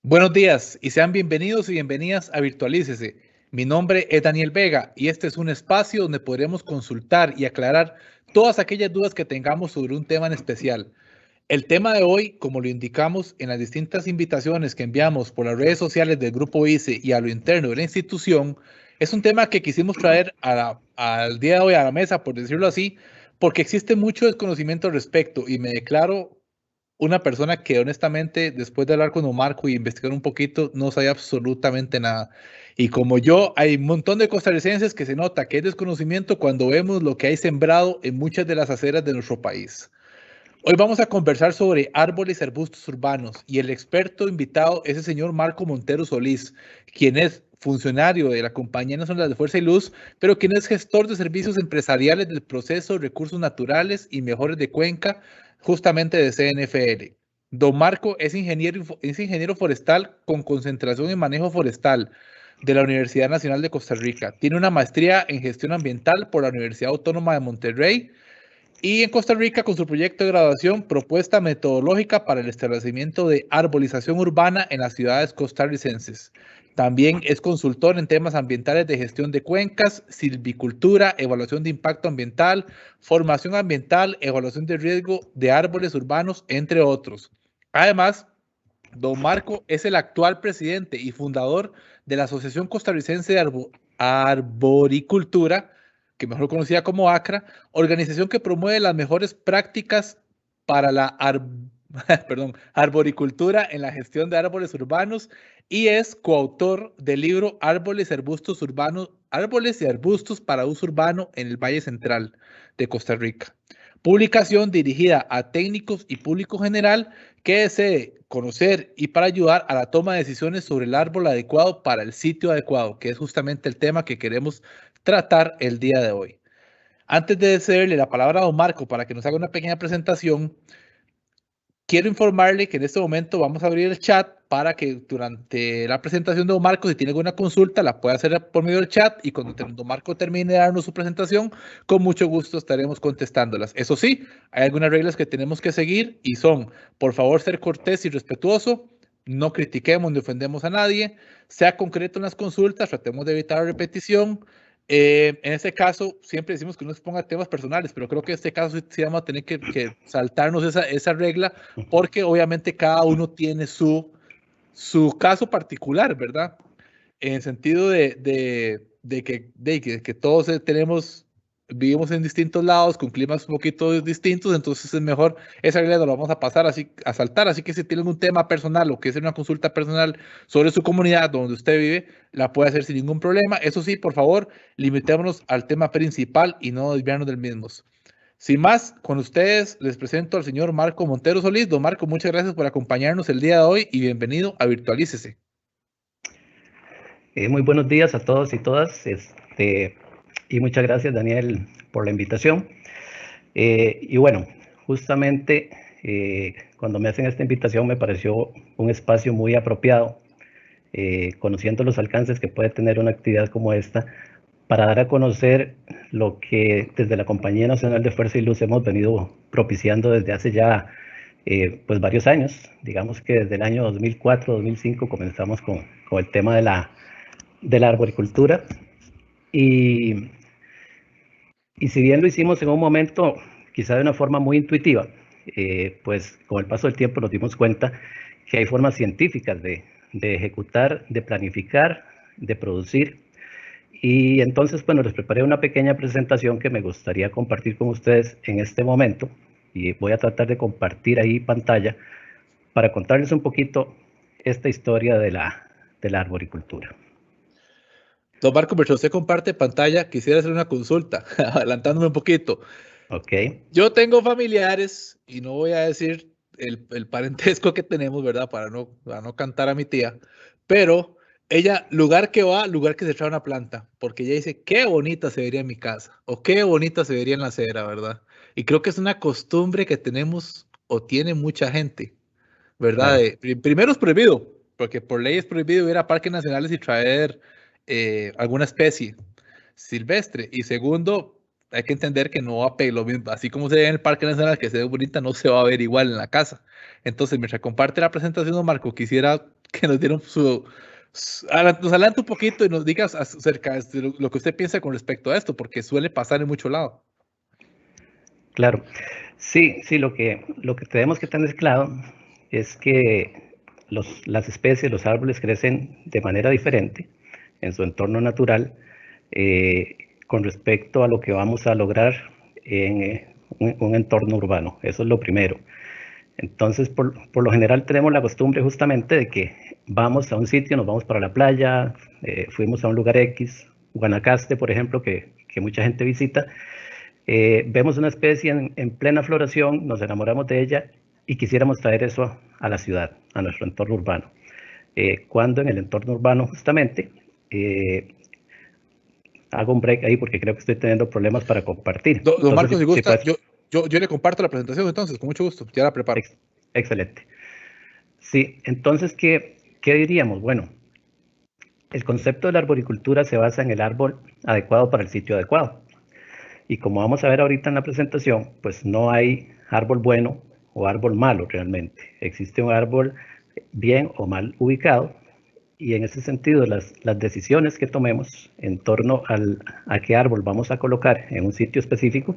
Buenos días y sean bienvenidos y bienvenidas a Virtualícese. Mi nombre es Daniel Vega y este es un espacio donde podremos consultar y aclarar todas aquellas dudas que tengamos sobre un tema en especial. El tema de hoy, como lo indicamos en las distintas invitaciones que enviamos por las redes sociales del Grupo ICE y a lo interno de la institución, es un tema que quisimos traer al día de hoy a la mesa, por decirlo así, porque existe mucho desconocimiento al respecto y me declaro una persona que honestamente, después de hablar con Marco y investigar un poquito, no sabe absolutamente nada. Y como yo, hay un montón de costarricenses que se nota que hay desconocimiento cuando vemos lo que hay sembrado en muchas de las aceras de nuestro país. Hoy vamos a conversar sobre árboles y arbustos urbanos y el experto invitado es el señor Marco Montero Solís, quien es funcionario de la Compañía Nacional de Fuerza y Luz, pero quien es gestor de servicios empresariales del proceso de recursos naturales y mejores de Cuenca, justamente de CNFL. Don Marco es ingeniero forestal con concentración en manejo forestal de la Universidad Nacional de Costa Rica. Tiene una maestría en gestión ambiental por la Universidad Autónoma de Monterrey y en Costa Rica con su proyecto de graduación, propuesta metodológica para el establecimiento de arbolización urbana en las ciudades costarricenses. También es consultor en temas ambientales de gestión de cuencas, silvicultura, evaluación de impacto ambiental, formación ambiental, evaluación de riesgo de árboles urbanos, entre otros. Además, don Marco es el actual presidente y fundador de la Asociación Costarricense de Arboricultura, que mejor conocida como ACRA, organización que promueve las mejores prácticas para la arboricultura en la gestión de árboles urbanos y es coautor del libro Árboles y Arbustos Urbanos, Árboles y Arbustos para Uso Urbano en el Valle Central de Costa Rica. Publicación dirigida a técnicos y público general que desee conocer y para ayudar a la toma de decisiones sobre el árbol adecuado para el sitio adecuado, que es justamente el tema que queremos tratar el día de hoy. Antes de cederle la palabra a don Marco para que nos haga una pequeña presentación, quiero informarle que en este momento vamos a abrir el chat para que durante la presentación de don Marco, si tiene alguna consulta, la pueda hacer por medio del chat y cuando don Marco termine de darnos su presentación, con mucho gusto estaremos contestándolas. Eso sí, hay algunas reglas que tenemos que seguir y son, por favor, ser cortés y respetuoso, no critiquemos ni ofendemos a nadie, sea concreto en las consultas, tratemos de evitar la repetición. En este caso, siempre decimos que no se ponga temas personales, pero creo que en este caso sí vamos a tener que saltarnos esa regla, porque obviamente cada uno tiene su caso particular, ¿verdad? En el sentido de que todos vivimos en distintos lados, con climas un poquito distintos, entonces es mejor, esa regla lo vamos a pasar a saltar, así que si tienen un tema personal o que es una consulta personal sobre su comunidad donde usted vive, la puede hacer sin ningún problema. Eso sí, por favor, limitémonos al tema principal y no desviarnos del mismo. Sin más, con ustedes les presento al señor Marco Montero Solís. Don Marco, muchas gracias por acompañarnos el día de hoy y bienvenido a Virtualícese. Muy buenos días a todos y todas, y muchas gracias, Daniel, por la invitación. Y bueno, justamente cuando me hacen esta invitación me pareció un espacio muy apropiado, conociendo los alcances que puede tener una actividad como esta, para dar a conocer lo que desde la Compañía Nacional de Fuerza y Luz hemos venido propiciando desde hace ya pues varios años. Digamos que desde el año 2004-2005 comenzamos con el tema de la arboricultura y si bien lo hicimos en un momento quizá de una forma muy intuitiva, pues con el paso del tiempo nos dimos cuenta que hay formas científicas de ejecutar, de planificar, de producir. Y entonces, bueno, les preparé una pequeña presentación que me gustaría compartir con ustedes en este momento. Y voy a tratar de compartir ahí pantalla para contarles un poquito esta historia de la arboricultura. Don Marco, mientras usted comparte pantalla, quisiera hacer una consulta, adelantándome un poquito. Ok. Yo tengo familiares, y no voy a decir el parentesco que tenemos, ¿verdad? Para no cantar a mi tía, pero ella, lugar que va, lugar que se trae una planta, porque ella dice, qué bonita se vería en mi casa, o qué bonita se vería en la acera, ¿verdad? Y creo que es una costumbre que tenemos o tiene mucha gente, ¿verdad? Claro. Primero es prohibido, porque por ley es prohibido ir a parques nacionales y traer alguna especie silvestre. Y segundo, hay que entender que no va a lo mismo, así como se ve en el Parque Nacional, que se ve bonita, no se va a ver igual en la casa. Entonces, mientras comparte la presentación, don Marco, quisiera que nos dieran nos adelante un poquito y nos digas acerca de lo que usted piensa con respecto a esto, porque suele pasar en mucho lado. Claro. Sí, sí, lo que tenemos que tener claro es que las especies, los árboles crecen de manera diferente en su entorno natural con respecto a lo que vamos a lograr en un entorno urbano. Eso es lo primero. Entonces, por lo general tenemos la costumbre justamente de que vamos a un sitio, nos vamos para la playa, fuimos a un lugar X, Guanacaste, por ejemplo, que mucha gente visita, vemos una especie en plena floración, nos enamoramos de ella y quisiéramos traer eso a la ciudad, a nuestro entorno urbano. Cuando en el entorno urbano justamente, hago un break ahí porque creo que estoy teniendo problemas para compartir. Don No sé Marco, si si gusta, puedes. yo le comparto la presentación entonces, con mucho gusto, ya la preparo. Excelente. Sí, entonces, ¿qué diríamos? Bueno, el concepto de la arboricultura se basa en el árbol adecuado para el sitio adecuado. Y como vamos a ver ahorita en la presentación, pues no hay árbol bueno o árbol malo realmente. Existe un árbol bien o mal ubicado y en ese sentido las decisiones que tomemos en torno a qué árbol vamos a colocar en un sitio específico,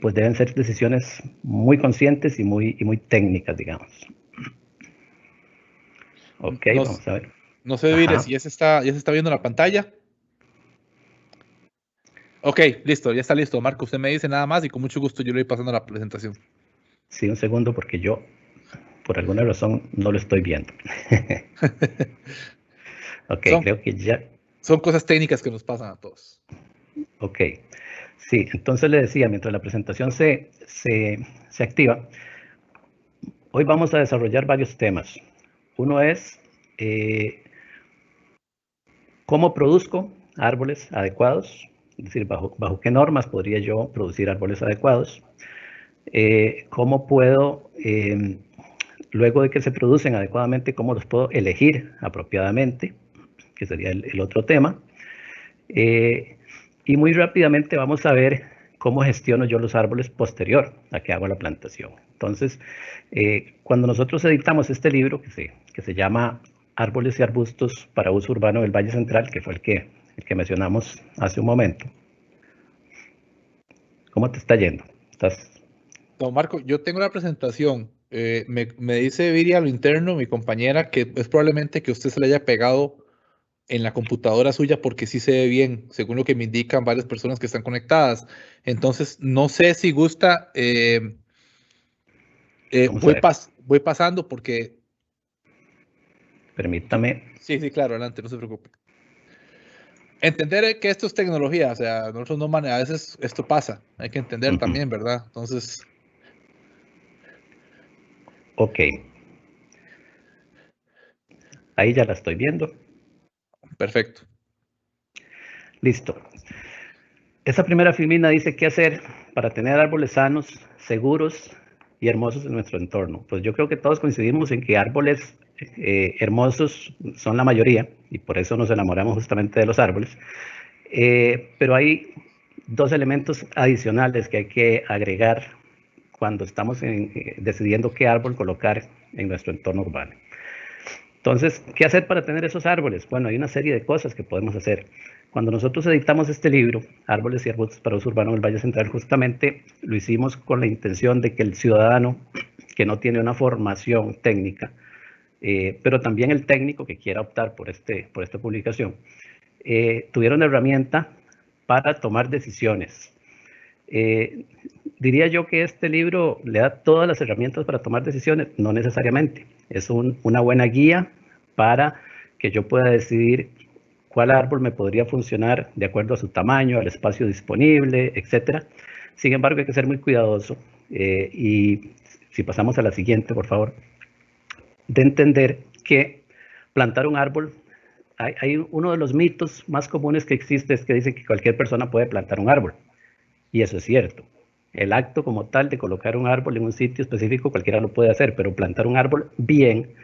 pues deben ser decisiones muy conscientes y muy técnicas, digamos. Ok, vamos a ver. No sé, Vire, si ya se está viendo la pantalla. Ok, listo, ya está listo. Marco, usted me dice nada más y con mucho gusto yo le voy pasando la presentación. Sí, un segundo porque yo, por alguna razón, no lo estoy viendo. Ok, creo que ya. Son cosas técnicas que nos pasan a todos. Ok, sí, entonces le decía, mientras la presentación se activa, hoy vamos a desarrollar varios temas. Uno es cómo produzco árboles adecuados, es decir, bajo qué normas podría yo producir árboles adecuados. Cómo puedo, luego de que se producen adecuadamente, cómo los puedo elegir apropiadamente, que sería el otro tema. Y muy rápidamente vamos a ver cómo gestiono yo los árboles posterior a que hago la plantación. Entonces, cuando nosotros editamos este libro que se llama Árboles y arbustos para uso urbano del Valle Central, que fue el que mencionamos hace un momento. ¿Cómo te está yendo? Don Marco, yo tengo la presentación. Me dice Viri a lo interno, mi compañera, que es probablemente que usted se le haya pegado en la computadora suya porque sí se ve bien, según lo que me indican varias personas que están conectadas. Entonces, no sé si gusta, voy pasando porque... Permítame. Sí, claro, adelante, no se preocupe. Entender que esto es tecnología, o sea, nosotros no a veces esto pasa, hay que entender también, ¿verdad? Entonces... Ok. Ahí ya la estoy viendo. Perfecto. Listo. Esa primera filmina dice qué hacer para tener árboles sanos, seguros y hermosos en nuestro entorno. Pues yo creo que todos coincidimos en que árboles hermosos son la mayoría y por eso nos enamoramos justamente de los árboles. Pero hay dos elementos adicionales que hay que agregar cuando estamos decidiendo qué árbol colocar en nuestro entorno urbano. Entonces, ¿qué hacer para tener esos árboles? Bueno, hay una serie de cosas que podemos hacer. Cuando nosotros editamos este libro, Árboles y Arbustos para Uso Urbano del Valle Central, justamente lo hicimos con la intención de que el ciudadano que no tiene una formación técnica, pero también el técnico que quiera optar por esta publicación, tuviera una herramienta para tomar decisiones. Diría yo que este libro le da todas las herramientas para tomar decisiones, no necesariamente. Es una buena guía para que yo pueda decidir cuál árbol me podría funcionar de acuerdo a su tamaño, al espacio disponible, etc. Sin embargo, hay que ser muy cuidadoso. Y si pasamos a la siguiente, por favor, de entender que plantar un árbol, hay uno de los mitos más comunes que existe es que dicen que cualquier persona puede plantar un árbol. Y eso es cierto. El acto como tal de colocar un árbol en un sitio específico cualquiera lo puede hacer, pero plantar un árbol bien,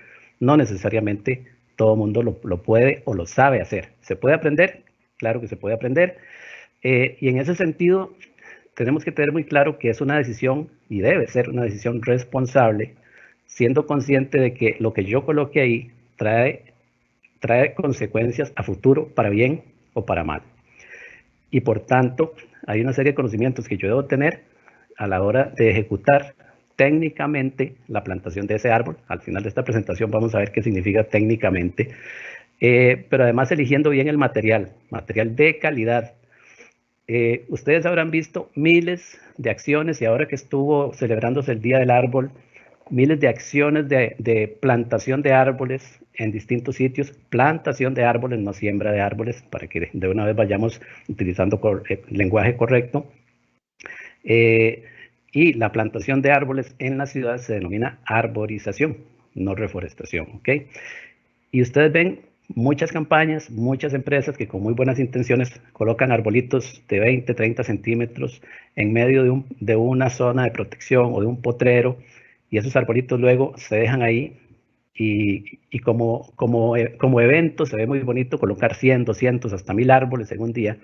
no necesariamente todo el mundo lo puede o lo sabe hacer. ¿Se puede aprender? Claro que se puede aprender. Y en ese sentido, tenemos que tener muy claro que es una decisión, y debe ser una decisión responsable, siendo consciente de que lo que yo coloque ahí trae consecuencias a futuro, para bien o para mal. Y por tanto, hay una serie de conocimientos que yo debo tener a la hora de ejecutar técnicamente la plantación de ese árbol. Al final de esta presentación vamos a ver qué significa técnicamente, pero además eligiendo bien el material de calidad. Ustedes habrán visto miles de acciones, y ahora que estuvo celebrándose el Día del Árbol, miles de acciones de plantación de árboles en distintos sitios, plantación de árboles, no siembra de árboles, para que de una vez vayamos utilizando el lenguaje correcto. Y la plantación de árboles en la ciudad se denomina arborización, no reforestación, ¿ok? Y ustedes ven muchas campañas, muchas empresas que con muy buenas intenciones colocan arbolitos de 20, 30 centímetros en medio de una zona de protección o de un potrero, y esos arbolitos luego se dejan ahí, y como evento se ve muy bonito colocar 100, 200, hasta 1000 árboles en un día.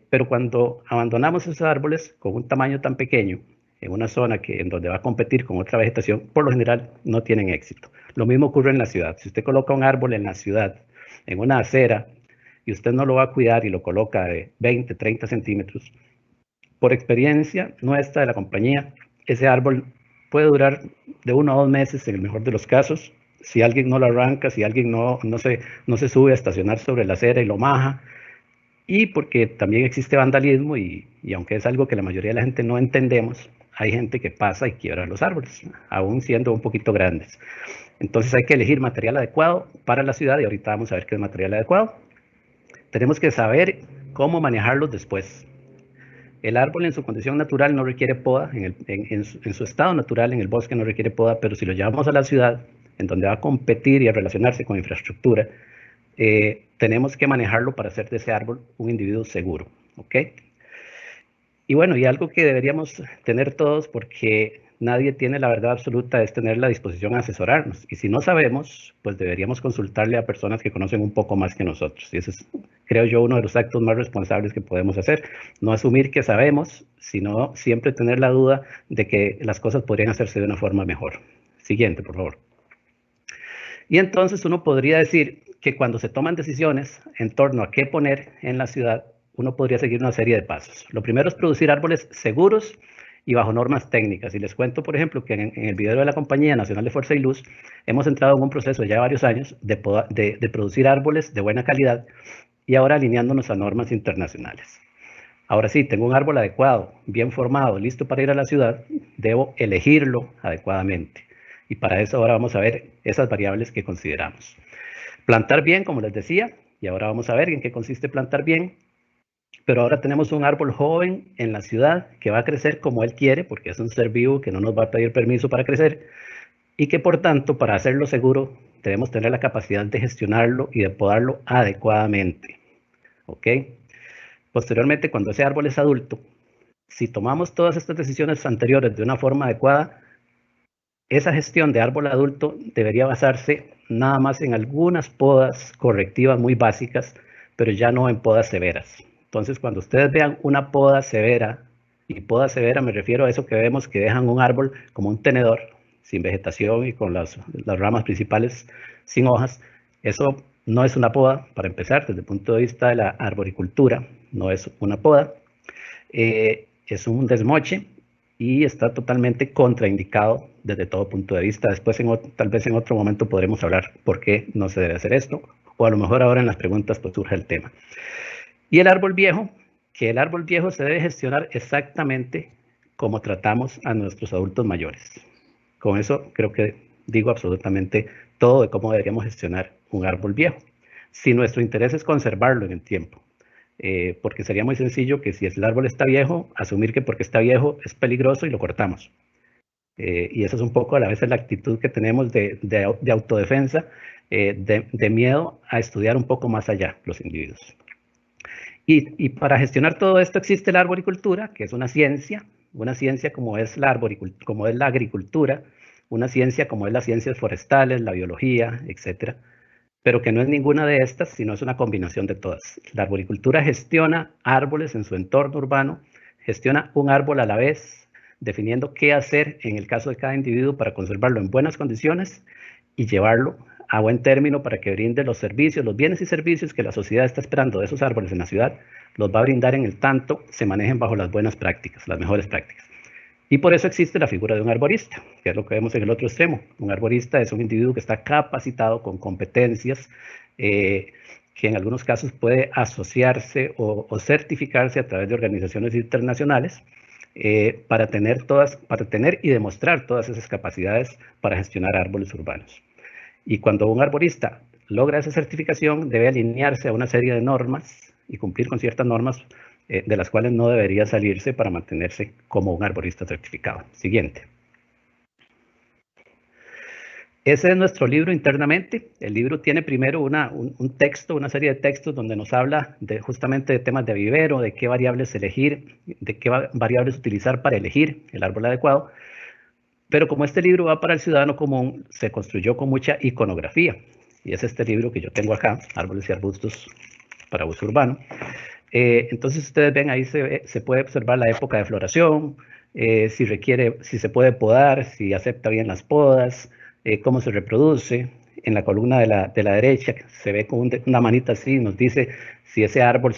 Pero cuando abandonamos esos árboles con un tamaño tan pequeño en una zona en donde va a competir con otra vegetación, por lo general no tienen éxito. Lo mismo ocurre en la ciudad. Si usted coloca un árbol en la ciudad, en una acera, y usted no lo va a cuidar y lo coloca de 20, 30 centímetros, por experiencia nuestra de la compañía, ese árbol puede durar de 1 a 2 meses en el mejor de los casos. Si alguien no lo arranca, si alguien no se sube a estacionar sobre la acera y lo maja, y porque también existe vandalismo, y aunque es algo que la mayoría de la gente no entendemos, hay gente que pasa y quiebra los árboles, aún siendo un poquito grandes. Entonces hay que elegir material adecuado para la ciudad, y ahorita vamos a ver qué es material adecuado. Tenemos que saber cómo manejarlos después. El árbol en su condición natural no requiere poda, en su estado natural en el bosque no requiere poda, pero si lo llevamos a la ciudad, en donde va a competir y a relacionarse con infraestructura, tenemos que manejarlo para hacer de ese árbol un individuo seguro, ¿ok? Y bueno, y algo que deberíamos tener todos, porque nadie tiene la verdad absoluta, es tener la disposición a asesorarnos. Y si no sabemos, pues deberíamos consultarle a personas que conocen un poco más que nosotros. Y ese es, creo yo, uno de los actos más responsables que podemos hacer. No asumir que sabemos, sino siempre tener la duda de que las cosas podrían hacerse de una forma mejor. Siguiente, por favor. Y entonces uno podría decir que cuando se toman decisiones en torno a qué poner en la ciudad, uno podría seguir una serie de pasos. Lo primero es producir árboles seguros y bajo normas técnicas. Y les cuento, por ejemplo, que en el video de la Compañía Nacional de Fuerza y Luz hemos entrado en un proceso ya de varios años de producir árboles de buena calidad, y ahora alineándonos a normas internacionales. Ahora sí, tengo un árbol adecuado, bien formado, listo para ir a la ciudad, debo elegirlo adecuadamente. Y para eso ahora vamos a ver esas variables que consideramos. Plantar bien, como les decía, y ahora vamos a ver en qué consiste plantar bien. Pero ahora tenemos un árbol joven en la ciudad que va a crecer como él quiere, porque es un ser vivo que no nos va a pedir permiso para crecer, y que por tanto, para hacerlo seguro, debemos tener la capacidad de gestionarlo y de podarlo adecuadamente. ¿Ok? Posteriormente, cuando ese árbol es adulto, si tomamos todas estas decisiones anteriores de una forma adecuada, esa gestión de árbol adulto debería basarse nada más en algunas podas correctivas muy básicas pero ya no en podas severas. Entonces, cuando ustedes vean una poda severa, y poda severa me refiero a eso que vemos que dejan un árbol como un tenedor, sin vegetación y con las ramas principales sin hojas, eso no es una poda, para empezar, desde el punto de vista de la arboricultura, no es una poda, es un desmoche y está totalmente contraindicado desde todo punto de vista. Después, tal vez en otro momento podremos hablar por qué no se debe hacer esto, o a lo mejor ahora en las preguntas pues surge el tema. Y el árbol viejo, que el árbol viejo se debe gestionar exactamente como tratamos a nuestros adultos mayores. Con eso creo que digo absolutamente todo de cómo deberíamos gestionar un árbol viejo. Si nuestro interés es conservarlo en el tiempo, porque sería muy sencillo que si el árbol está viejo, asumir que porque está viejo es peligroso y lo cortamos. Y esa es un poco a la vez la actitud que tenemos de autodefensa, de miedo a estudiar un poco más allá los individuos. Y para gestionar todo esto existe la arboricultura, que es una ciencia como es la agricultura, una ciencia como es las ciencias forestales, la biología, etcétera, pero que no es ninguna de estas, sino es una combinación de todas. La arboricultura gestiona árboles en su entorno urbano, gestiona un árbol a la vez, definiendo qué hacer en el caso de cada individuo para conservarlo en buenas condiciones y llevarlo a buen término para que brinde los servicios, los bienes y servicios que la sociedad está esperando de esos árboles en la ciudad, los va a brindar en el tanto se manejen bajo las buenas prácticas, las mejores prácticas. Y por eso existe la figura de un arborista, que es lo que vemos en el otro extremo. Un arborista es un individuo que está capacitado con competencias, que en algunos casos puede asociarse o certificarse a través de organizaciones internacionales para tener y demostrar todas esas capacidades para gestionar árboles urbanos. Y cuando un arborista logra esa certificación, debe alinearse a una serie de normas y cumplir con ciertas normas de las cuales no debería salirse para mantenerse como un arborista certificado. Siguiente. Ese es nuestro libro internamente. El libro tiene primero un texto, una serie de textos donde nos habla justamente de temas de vivero, de qué variables elegir, de qué variables utilizar para elegir el árbol adecuado. Pero como este libro va para el ciudadano común, se construyó con mucha iconografía. Y es este libro que yo tengo acá, Árboles y Arbustos para Uso Urbano. Entonces ustedes ven ahí se puede observar la época de floración, si se puede podar, si acepta bien las podas, cómo se reproduce. En la columna de la derecha se ve con una manita así, nos dice si ese árbol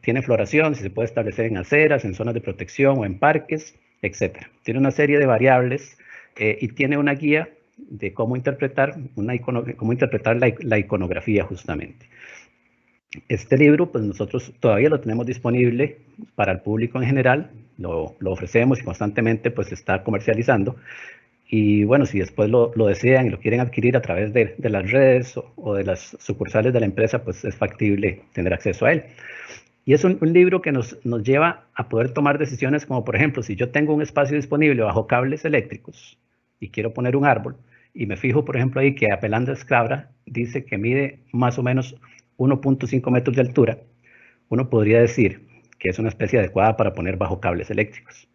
tiene floración, si se puede establecer en aceras, en zonas de protección o en parques, etc. Tiene una serie de variables y tiene una guía de cómo interpretar la iconografía justamente. Este libro, pues nosotros todavía lo tenemos disponible para el público en general, lo ofrecemos y constantemente pues se está comercializando. Y bueno, si después lo desean y lo quieren adquirir a través de las redes o de las sucursales de la empresa, pues es factible tener acceso a él. Y es un libro que nos lleva a poder tomar decisiones como, por ejemplo, si yo tengo un espacio disponible bajo cables eléctricos y quiero poner un árbol, y me fijo, por ejemplo, ahí que Apelanda escabra dice que mide más o menos 1.5 metros de altura, uno podría decir que es una especie adecuada para poner bajo cables eléctricos.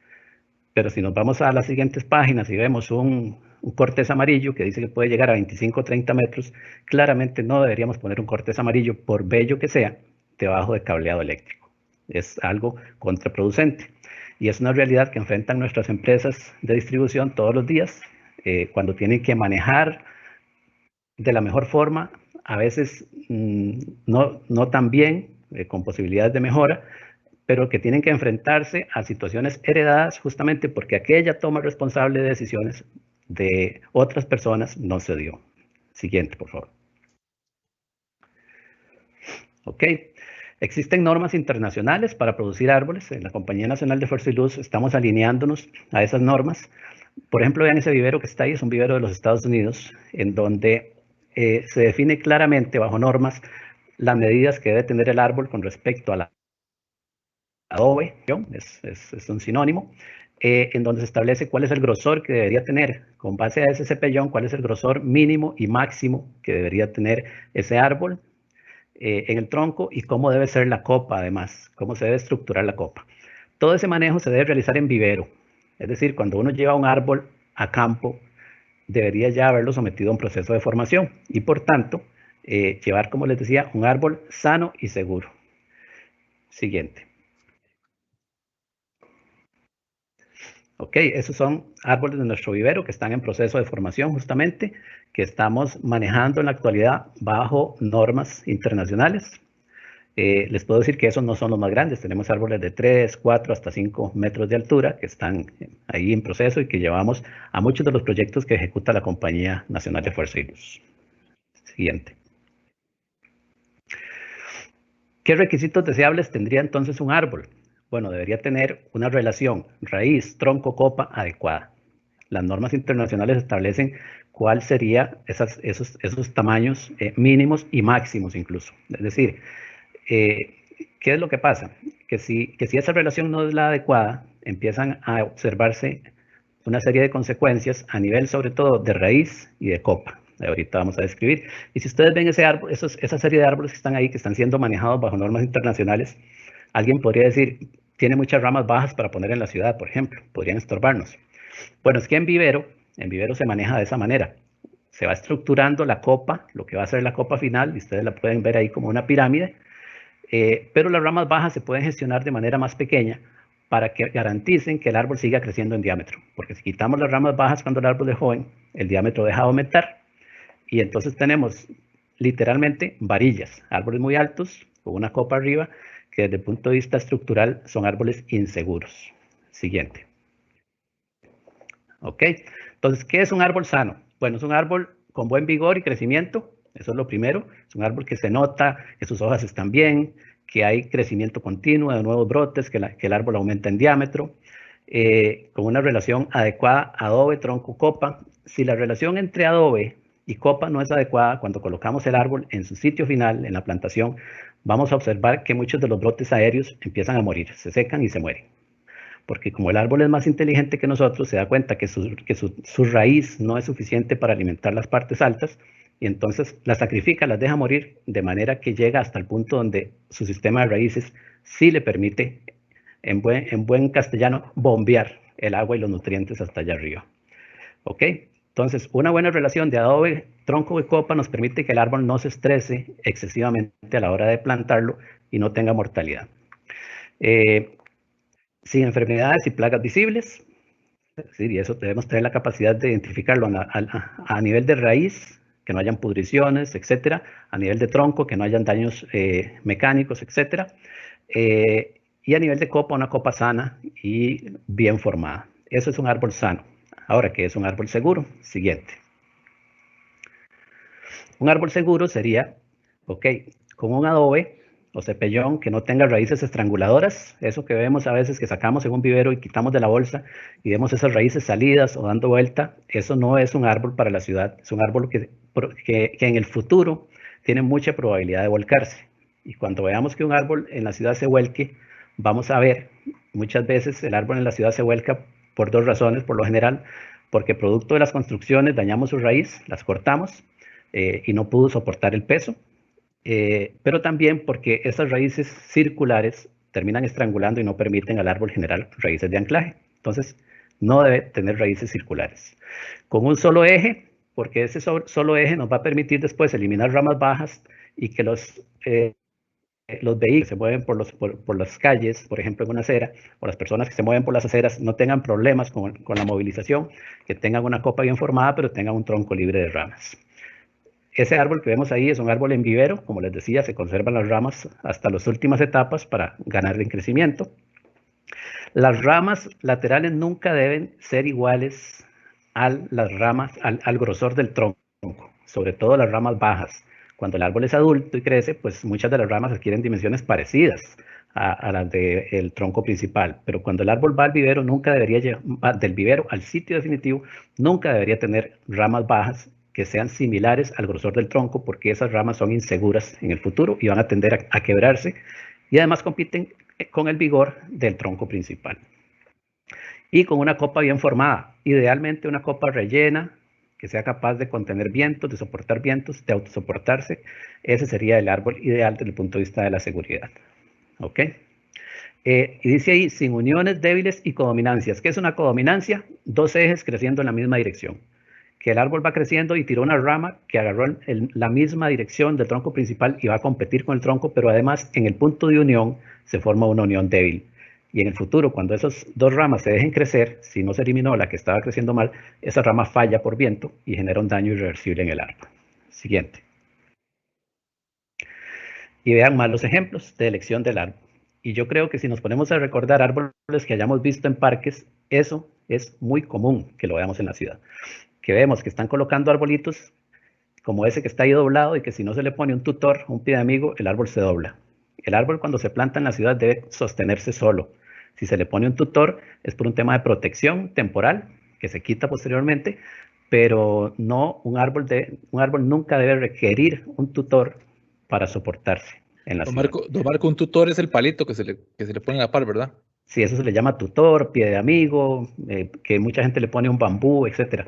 Pero si nos vamos a las siguientes páginas y vemos un cortés amarillo que dice que puede llegar a 25 o 30 metros, claramente no deberíamos poner un cortés amarillo, por bello que sea, debajo de cableado eléctrico. Es algo contraproducente. Y es una realidad que enfrentan nuestras empresas de distribución todos los días, cuando tienen que manejar de la mejor forma, a veces no tan bien, con posibilidades de mejora, pero que tienen que enfrentarse a situaciones heredadas justamente porque aquella toma responsable de decisiones de otras personas no se dio. Siguiente, por favor. Ok. Existen normas internacionales para producir árboles. En la Compañía Nacional de Fuerza y Luz estamos alineándonos a esas normas. Por ejemplo, vean ese vivero que está ahí, es un vivero de los Estados Unidos, en donde se define claramente bajo normas las medidas que debe tener el árbol con respecto a la adobe, es un sinónimo, en donde se establece cuál es el grosor que debería tener, con base a ese cepellón, cuál es el grosor mínimo y máximo que debería tener ese árbol en el tronco y cómo debe ser la copa además, cómo se debe estructurar la copa. Todo ese manejo se debe realizar en vivero, es decir, cuando uno lleva un árbol a campo, debería ya haberlo sometido a un proceso de formación y por tanto, llevar, como les decía, un árbol sano y seguro. Siguiente. Ok, esos son árboles de nuestro vivero que están en proceso de formación justamente, que estamos manejando en la actualidad bajo normas internacionales. Les puedo decir que esos no son los más grandes. Tenemos árboles de 3, 4, hasta 5 metros de altura que están ahí en proceso y que llevamos a muchos de los proyectos que ejecuta la Compañía Nacional de Fuerza y Luz. Siguiente. ¿Qué requisitos deseables tendría entonces un árbol? Bueno, debería tener una relación raíz, tronco, copa adecuada. Las normas internacionales establecen cuál sería esos tamaños mínimos y máximos incluso. Es decir, ¿qué es lo que pasa? Que si esa relación no es la adecuada, empiezan a observarse una serie de consecuencias a nivel sobre todo de raíz y de copa. Ahorita vamos a describir. Y si ustedes ven ese árbol, esa serie de árboles que están ahí, que están siendo manejados bajo normas internacionales, alguien podría decir, tiene muchas ramas bajas para poner en la ciudad, por ejemplo, podrían estorbarnos. Bueno, es que en vivero se maneja de esa manera. Se va estructurando la copa, lo que va a ser la copa final, y ustedes la pueden ver ahí como una pirámide, pero las ramas bajas se pueden gestionar de manera más pequeña para que garanticen que el árbol siga creciendo en diámetro. Porque si quitamos las ramas bajas cuando el árbol es joven, el diámetro deja de aumentar y entonces tenemos literalmente varillas, árboles muy altos con una copa arriba que desde el punto de vista estructural son árboles inseguros. Siguiente. ¿Ok? Entonces, ¿qué es un árbol sano? Bueno, es un árbol con buen vigor y crecimiento, eso es lo primero. Es un árbol que se nota que sus hojas están bien, que hay crecimiento continuo de nuevos brotes, que el árbol aumenta en diámetro, con una relación adecuada adobe, tronco, copa. Si la relación entre adobe y copa no es adecuada, cuando colocamos el árbol en su sitio final, en la plantación, vamos a observar que muchos de los brotes aéreos empiezan a morir, se secan y se mueren. Porque como el árbol es más inteligente que nosotros, se da cuenta que su raíz no es suficiente para alimentar las partes altas, y entonces las sacrifica, las deja morir, de manera que llega hasta el punto donde su sistema de raíces sí le permite, en buen castellano, bombear el agua y los nutrientes hasta allá arriba. ¿Ok? Entonces, una buena relación de adobe, tronco y copa nos permite que el árbol no se estrese excesivamente a la hora de plantarlo y no tenga mortalidad. Sin enfermedades y plagas visibles, es decir, y eso debemos tener la capacidad de identificarlo a nivel de raíz, que no hayan pudriciones, etcétera, a nivel de tronco, que no hayan daños mecánicos, etcétera, y a nivel de copa, una copa sana y bien formada. Eso es un árbol sano. Ahora, ¿qué es un árbol seguro? Siguiente. Un árbol seguro sería, ok, con un adobe o cepellón que no tenga raíces estranguladoras, eso que vemos a veces que sacamos en un vivero y quitamos de la bolsa y vemos esas raíces salidas o dando vuelta, eso no es un árbol para la ciudad, es un árbol que en el futuro tiene mucha probabilidad de volcarse. Y cuando veamos que un árbol en la ciudad se vuelque, vamos a ver, muchas veces el árbol en la ciudad se vuelca por dos razones, por lo general, porque producto de las construcciones dañamos su raíz, las cortamos, y no pudo soportar el peso, pero también porque esas raíces circulares terminan estrangulando y no permiten al árbol generar raíces de anclaje. Entonces, no debe tener raíces circulares. Con un solo eje, porque ese solo eje nos va a permitir después eliminar ramas bajas y que los vehículos que se mueven por las calles, por ejemplo en una acera, o las personas que se mueven por las aceras no tengan problemas con la movilización, que tengan una copa bien formada, pero tengan un tronco libre de ramas. Ese árbol que vemos ahí es un árbol en vivero, como les decía, se conservan las ramas hasta las últimas etapas para ganar en crecimiento. Las ramas laterales nunca deben ser iguales a las ramas, al grosor del tronco, sobre todo las ramas bajas. Cuando el árbol es adulto y crece, pues muchas de las ramas adquieren dimensiones parecidas a las del tronco principal. Pero cuando el árbol va al vivero, nunca debería llevar, del vivero al sitio definitivo, nunca debería tener ramas bajas que sean similares al grosor del tronco, porque esas ramas son inseguras en el futuro y van a tender a quebrarse, y además compiten con el vigor del tronco principal. Y con una copa bien formada, idealmente una copa rellena, que sea capaz de contener vientos, de soportar vientos, de autosoportarse. Ese sería el árbol ideal desde el punto de vista de la seguridad. ¿Ok? Y dice ahí, sin uniones débiles y codominancias. ¿Qué es una codominancia? Dos ejes creciendo en la misma dirección. que el árbol va creciendo y tiró una rama que agarró la misma dirección del tronco principal y va a competir con el tronco, pero además en el punto de unión se forma una unión débil. Y en el futuro, cuando esas dos ramas se dejen crecer, si no se eliminó la que estaba creciendo mal, esa rama falla por viento y genera un daño irreversible en el árbol. Siguiente. Y vean más los ejemplos de elección del árbol. Y yo creo que si nos ponemos a recordar árboles que hayamos visto en parques, eso es muy común que lo veamos en la ciudad. Que vemos que están colocando arbolitos como ese que está ahí doblado y que si no se le pone un tutor, un pie de amigo, el árbol se dobla. El árbol cuando se planta en la ciudad debe sostenerse solo. Si se le pone un tutor es por un tema de protección temporal que se quita posteriormente, pero no un árbol nunca debe requerir un tutor para soportarse en la ciudad. Don Marco, un tutor es el palito que se le pone en la par, ¿verdad? Sí, eso se le llama tutor, pie de amigo, que mucha gente le pone un bambú, etc.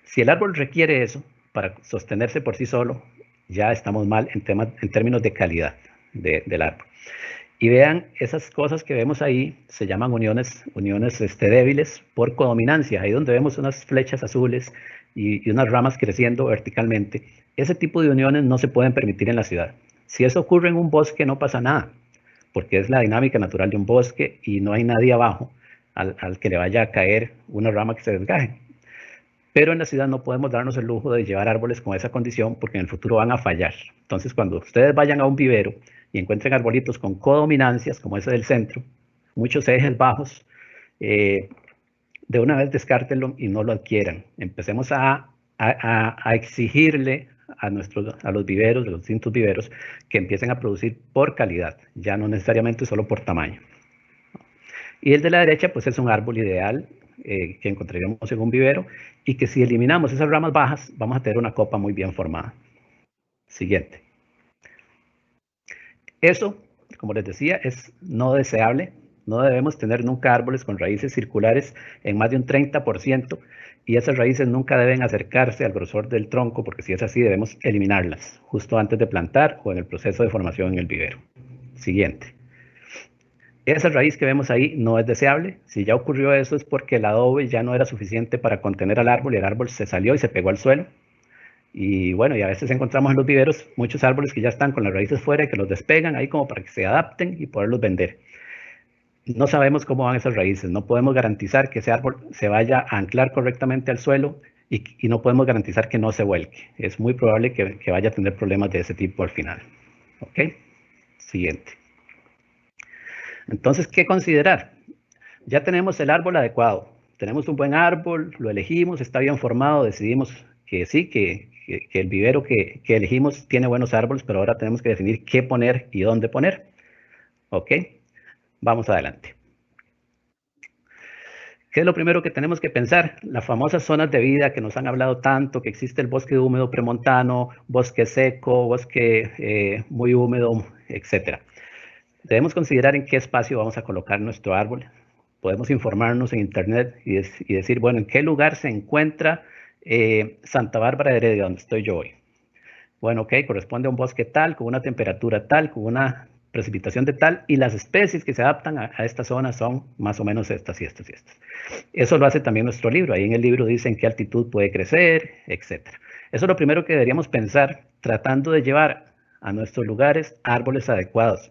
Si el árbol requiere eso para sostenerse por sí solo, ya estamos mal en términos de calidad del árbol. Y vean, esas cosas que vemos ahí se llaman uniones débiles por codominancia. Ahí donde vemos unas flechas azules y unas ramas creciendo verticalmente. Ese tipo de uniones no se pueden permitir en la ciudad. Si eso ocurre en un bosque no pasa nada, porque es la dinámica natural de un bosque y no hay nadie abajo al que le vaya a caer una rama que se desgaje. Pero en la ciudad no podemos darnos el lujo de llevar árboles con esa condición porque en el futuro van a fallar. Entonces, cuando ustedes vayan a un vivero y encuentren arbolitos con codominancias, como ese del centro, muchos ejes bajos, de una vez descártenlo y no lo adquieran. Empecemos a exigirle a los viveros, de los distintos viveros, que empiecen a producir por calidad, ya no necesariamente solo por tamaño. Y el de la derecha, pues es un árbol ideal que encontraríamos en un vivero y que si eliminamos esas ramas bajas, vamos a tener una copa muy bien formada. Siguiente. Eso, como les decía, es no deseable. No debemos tener nunca árboles con raíces circulares en más de un 30% y esas raíces nunca deben acercarse al grosor del tronco porque si es así debemos eliminarlas justo antes de plantar o en el proceso de formación en el vivero. Siguiente. Esa raíz que vemos ahí no es deseable. Si ya ocurrió eso es porque el adobe ya no era suficiente para contener al árbol y el árbol se salió y se pegó al suelo. Y bueno, y a veces encontramos en los viveros muchos árboles que ya están con las raíces fuera y que los despegan ahí como para que se adapten y poderlos vender. No sabemos cómo van esas raíces, no podemos garantizar que ese árbol se vaya a anclar correctamente al suelo y no podemos garantizar que no se vuelque. Es muy probable que vaya a tener problemas de ese tipo al final. ¿Ok? Siguiente. Entonces, ¿qué considerar? Ya tenemos el árbol adecuado, tenemos un buen árbol, lo elegimos, está bien formado, decidimos que sí, que el vivero que elegimos tiene buenos árboles, pero ahora tenemos que definir qué poner y dónde poner. ¿Ok? Vamos adelante. ¿Qué es lo primero que tenemos que pensar? Las famosas zonas de vida que nos han hablado tanto, que existe el bosque húmedo premontano, bosque seco, bosque muy húmedo, etc. Debemos considerar en qué espacio vamos a colocar nuestro árbol. Podemos informarnos en internet y decir, bueno, ¿en qué lugar se encuentra Santa Bárbara de Heredia, donde estoy yo hoy? Bueno, ok, corresponde a un bosque tal, con una temperatura tal, con una precipitación de tal, y las especies que se adaptan a esta zona son más o menos estas y estas y estas. Eso lo hace también nuestro libro. Ahí en el libro dice en qué altitud puede crecer, etc. Eso es lo primero que deberíamos pensar, tratando de llevar a nuestros lugares árboles adecuados.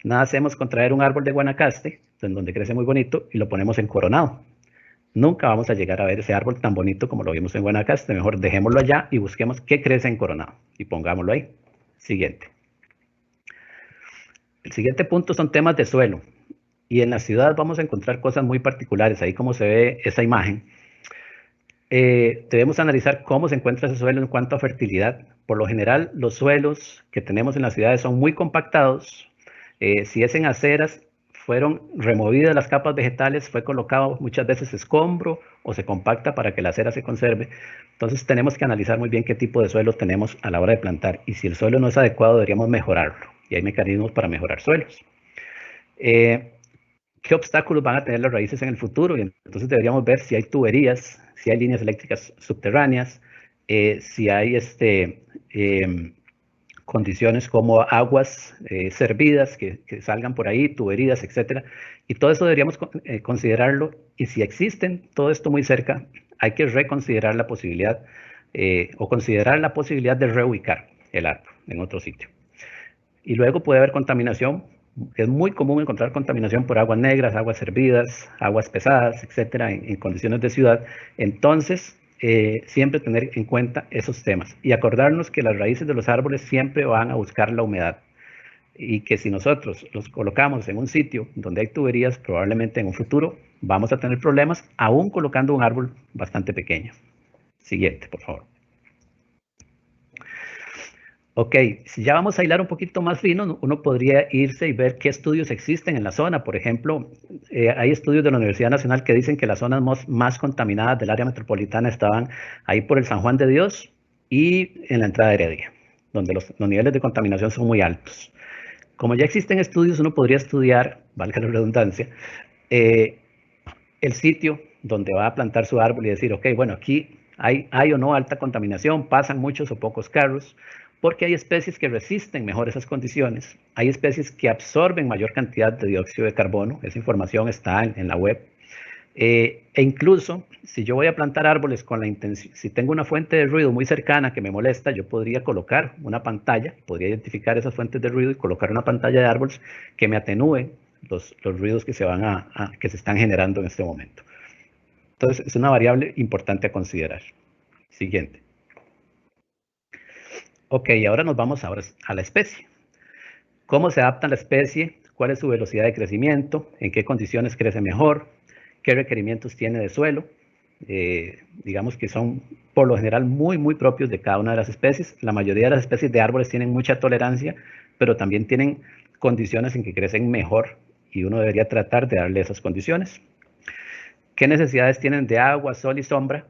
Nada hacemos con traer un árbol de Guanacaste, en donde crece muy bonito, y lo ponemos en Coronado. Nunca vamos a llegar a ver ese árbol tan bonito como lo vimos en Guanacaste. Mejor dejémoslo allá y busquemos qué crece en Coronado y pongámoslo ahí. Siguiente. El siguiente punto son temas de suelo. Y en la ciudad vamos a encontrar cosas muy particulares. Ahí como se ve esa imagen. Debemos analizar cómo se encuentra ese suelo en cuanto a fertilidad. Por lo general, los suelos que tenemos en las ciudades son muy compactados. Si es en aceras, fueron removidas las capas vegetales, fue colocado muchas veces escombro o se compacta para que la acera se conserve. Entonces tenemos que analizar muy bien qué tipo de suelo tenemos a la hora de plantar y si el suelo no es adecuado deberíamos mejorarlo y hay mecanismos para mejorar suelos. ¿Qué obstáculos van a tener las raíces en el futuro? Y entonces deberíamos ver si hay tuberías, si hay líneas eléctricas subterráneas, si hay condiciones como aguas servidas que salgan por ahí, tuberías, etcétera. Y todo eso deberíamos considerarlo. Y si existen todo esto muy cerca, hay que reconsiderar la posibilidad o considerar la posibilidad de reubicar el árbol en otro sitio. Y luego puede haber contaminación. Es muy común encontrar contaminación por aguas negras, aguas hervidas, aguas pesadas, etcétera, en condiciones de ciudad. Entonces, siempre tener en cuenta esos temas y acordarnos que las raíces de los árboles siempre van a buscar la humedad y que si nosotros los colocamos en un sitio donde hay tuberías, probablemente en un futuro vamos a tener problemas, aún colocando un árbol bastante pequeño. Siguiente, por favor. Ok, si ya vamos a hilar un poquito más fino, uno podría irse y ver qué estudios existen en la zona. Por ejemplo, hay estudios de la Universidad Nacional que dicen que las zonas más contaminadas del área metropolitana estaban ahí por el San Juan de Dios y en la entrada de Heredia, donde los niveles de contaminación son muy altos. Como ya existen estudios, uno podría estudiar, valga la redundancia, el sitio donde va a plantar su árbol y decir, ok, bueno, aquí hay o no alta contaminación, pasan muchos o pocos carros, porque hay especies que resisten mejor esas condiciones, hay especies que absorben mayor cantidad de dióxido de carbono, esa información está en la web, e incluso si yo voy a plantar árboles con la intención, si tengo una fuente de ruido muy cercana que me molesta, yo podría colocar una pantalla, podría identificar esas fuentes de ruido y colocar una pantalla de árboles que me atenúe los ruidos que que se están generando en este momento. Entonces, es una variable importante a considerar. Siguiente. Ok, ahora nos vamos a la especie. ¿Cómo se adapta la especie? ¿Cuál es su velocidad de crecimiento? ¿En qué condiciones crece mejor? ¿Qué requerimientos tiene de suelo? Digamos que son por lo general muy propios de cada una de las especies. La mayoría de las especies de árboles tienen mucha tolerancia, pero también tienen condiciones en que crecen mejor y uno debería tratar de darle esas condiciones. ¿Qué necesidades tienen de agua, sol y sombra?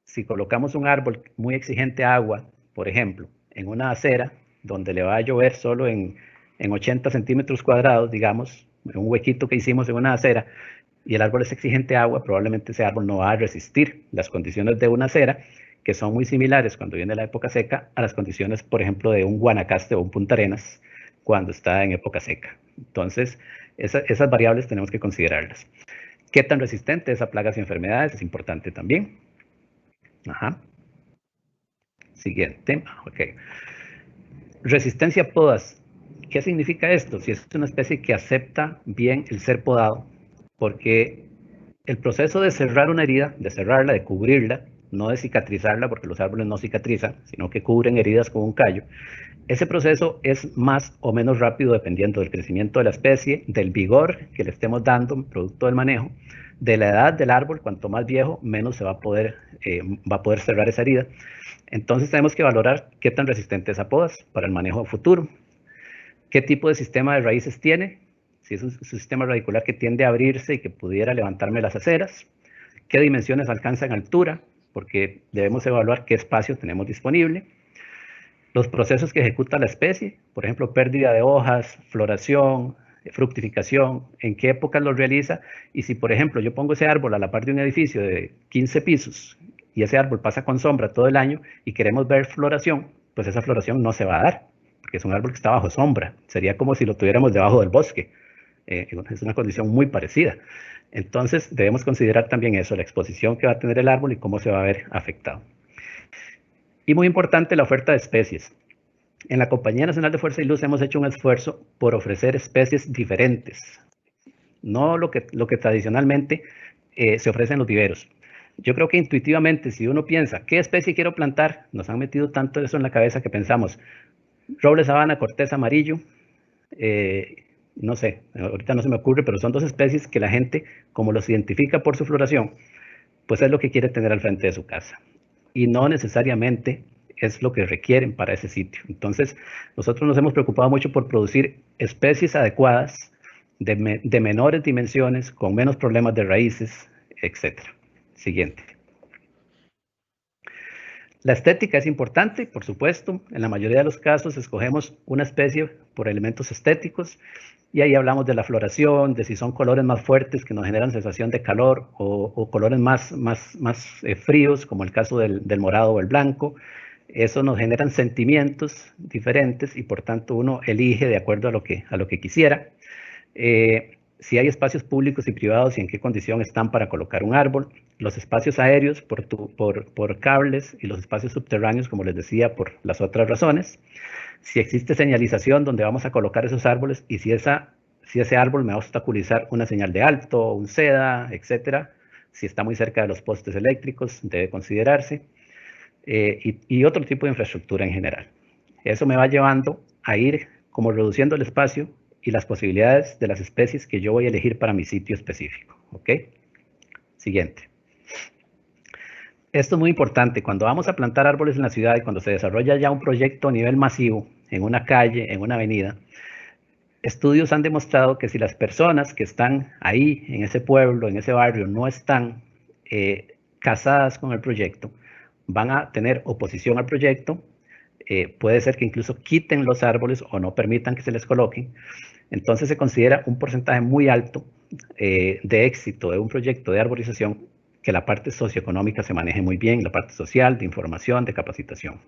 Si colocamos un árbol muy exigente a agua, por ejemplo, en una acera donde le va a llover solo en 80 centímetros cuadrados, digamos, en un huequito que hicimos en una acera, y el árbol es exigente a agua, probablemente ese árbol no va a resistir las condiciones de una acera, que son muy similares cuando viene la época seca a las condiciones, por ejemplo, de un Guanacaste o un Punta Arenas cuando está en época seca. Entonces, esas variables tenemos que considerarlas. ¿Qué tan resistente es a plagas y enfermedades? Es importante también. Ajá. Siguiente. Ok. Resistencia a podas. ¿Qué significa esto? Si es una especie que acepta bien el ser podado, porque el proceso de cerrar una herida, de cerrarla, de cubrirla, no de cicatrizarla, porque los árboles no cicatrizan, sino que cubren heridas con un callo, ese proceso es más o menos rápido dependiendo del crecimiento de la especie, del vigor que le estemos dando, producto del manejo, de la edad del árbol. Cuanto más viejo, menos se va a poder cerrar esa herida. Entonces tenemos que valorar qué tan resistente es a podas para el manejo futuro, qué tipo de sistema de raíces tiene, si es un sistema radicular que tiende a abrirse y que pudiera levantarme las aceras, qué dimensiones alcanza en altura, porque debemos evaluar qué espacio tenemos disponible, los procesos que ejecuta la especie, por ejemplo, pérdida de hojas, floración, fructificación, en qué épocas lo realiza, y si, por ejemplo, yo pongo ese árbol a la par de un edificio de 15 pisos y ese árbol pasa con sombra todo el año y queremos ver floración, pues esa floración no se va a dar, porque es un árbol que está bajo sombra. Sería como si lo tuviéramos debajo del bosque. Es una condición muy parecida. Entonces, debemos considerar también eso, la exposición que va a tener el árbol y cómo se va a ver afectado. Y muy importante, la oferta de especies. En la Compañía Nacional de Fuerza y Luz hemos hecho un esfuerzo por ofrecer especies diferentes, no lo que tradicionalmente se ofrece en los viveros. Yo creo que intuitivamente, si uno piensa, ¿qué especie quiero plantar? Nos han metido tanto eso en la cabeza que pensamos, roble sabana, cortés amarillo, no sé, ahorita no se me ocurre, pero son dos especies que la gente, como los identifica por su floración, pues es lo que quiere tener al frente de su casa. Y no necesariamente es lo que requieren para ese sitio. Entonces, nosotros nos hemos preocupado mucho por producir especies adecuadas, de menores dimensiones, con menos problemas de raíces, etc. Siguiente. La estética es importante, por supuesto. En la mayoría de los casos escogemos una especie por elementos estéticos y ahí hablamos de la floración, de si son colores más fuertes que nos generan sensación de calor o colores más fríos, como el caso del morado o el blanco. Eso nos generan sentimientos diferentes y por tanto uno elige de acuerdo a lo que quisiera. si hay espacios públicos y privados y en qué condición están para colocar un árbol, los espacios aéreos por cables y los espacios subterráneos, como les decía, por las otras razones, si existe señalización donde vamos a colocar esos árboles y si ese árbol me va a obstaculizar una señal de alto, un seda, etcétera, si está muy cerca de los postes eléctricos, debe considerarse, y otro tipo de infraestructura en general. Eso me va llevando a ir como reduciendo el espacio y las posibilidades de las especies que yo voy a elegir para mi sitio específico. ¿Ok? Siguiente. Esto es muy importante. Cuando vamos a plantar árboles en la ciudad y cuando se desarrolla ya un proyecto a nivel masivo, en una calle, en una avenida, estudios han demostrado que si las personas que están ahí, en ese pueblo, en ese barrio, no están casadas con el proyecto, van a tener oposición al proyecto, puede ser que incluso quiten los árboles o no permitan que se les coloquen. Entonces se considera un porcentaje muy alto de éxito de un proyecto de arborización que la parte socioeconómica se maneje muy bien, la parte social, de información, de capacitación.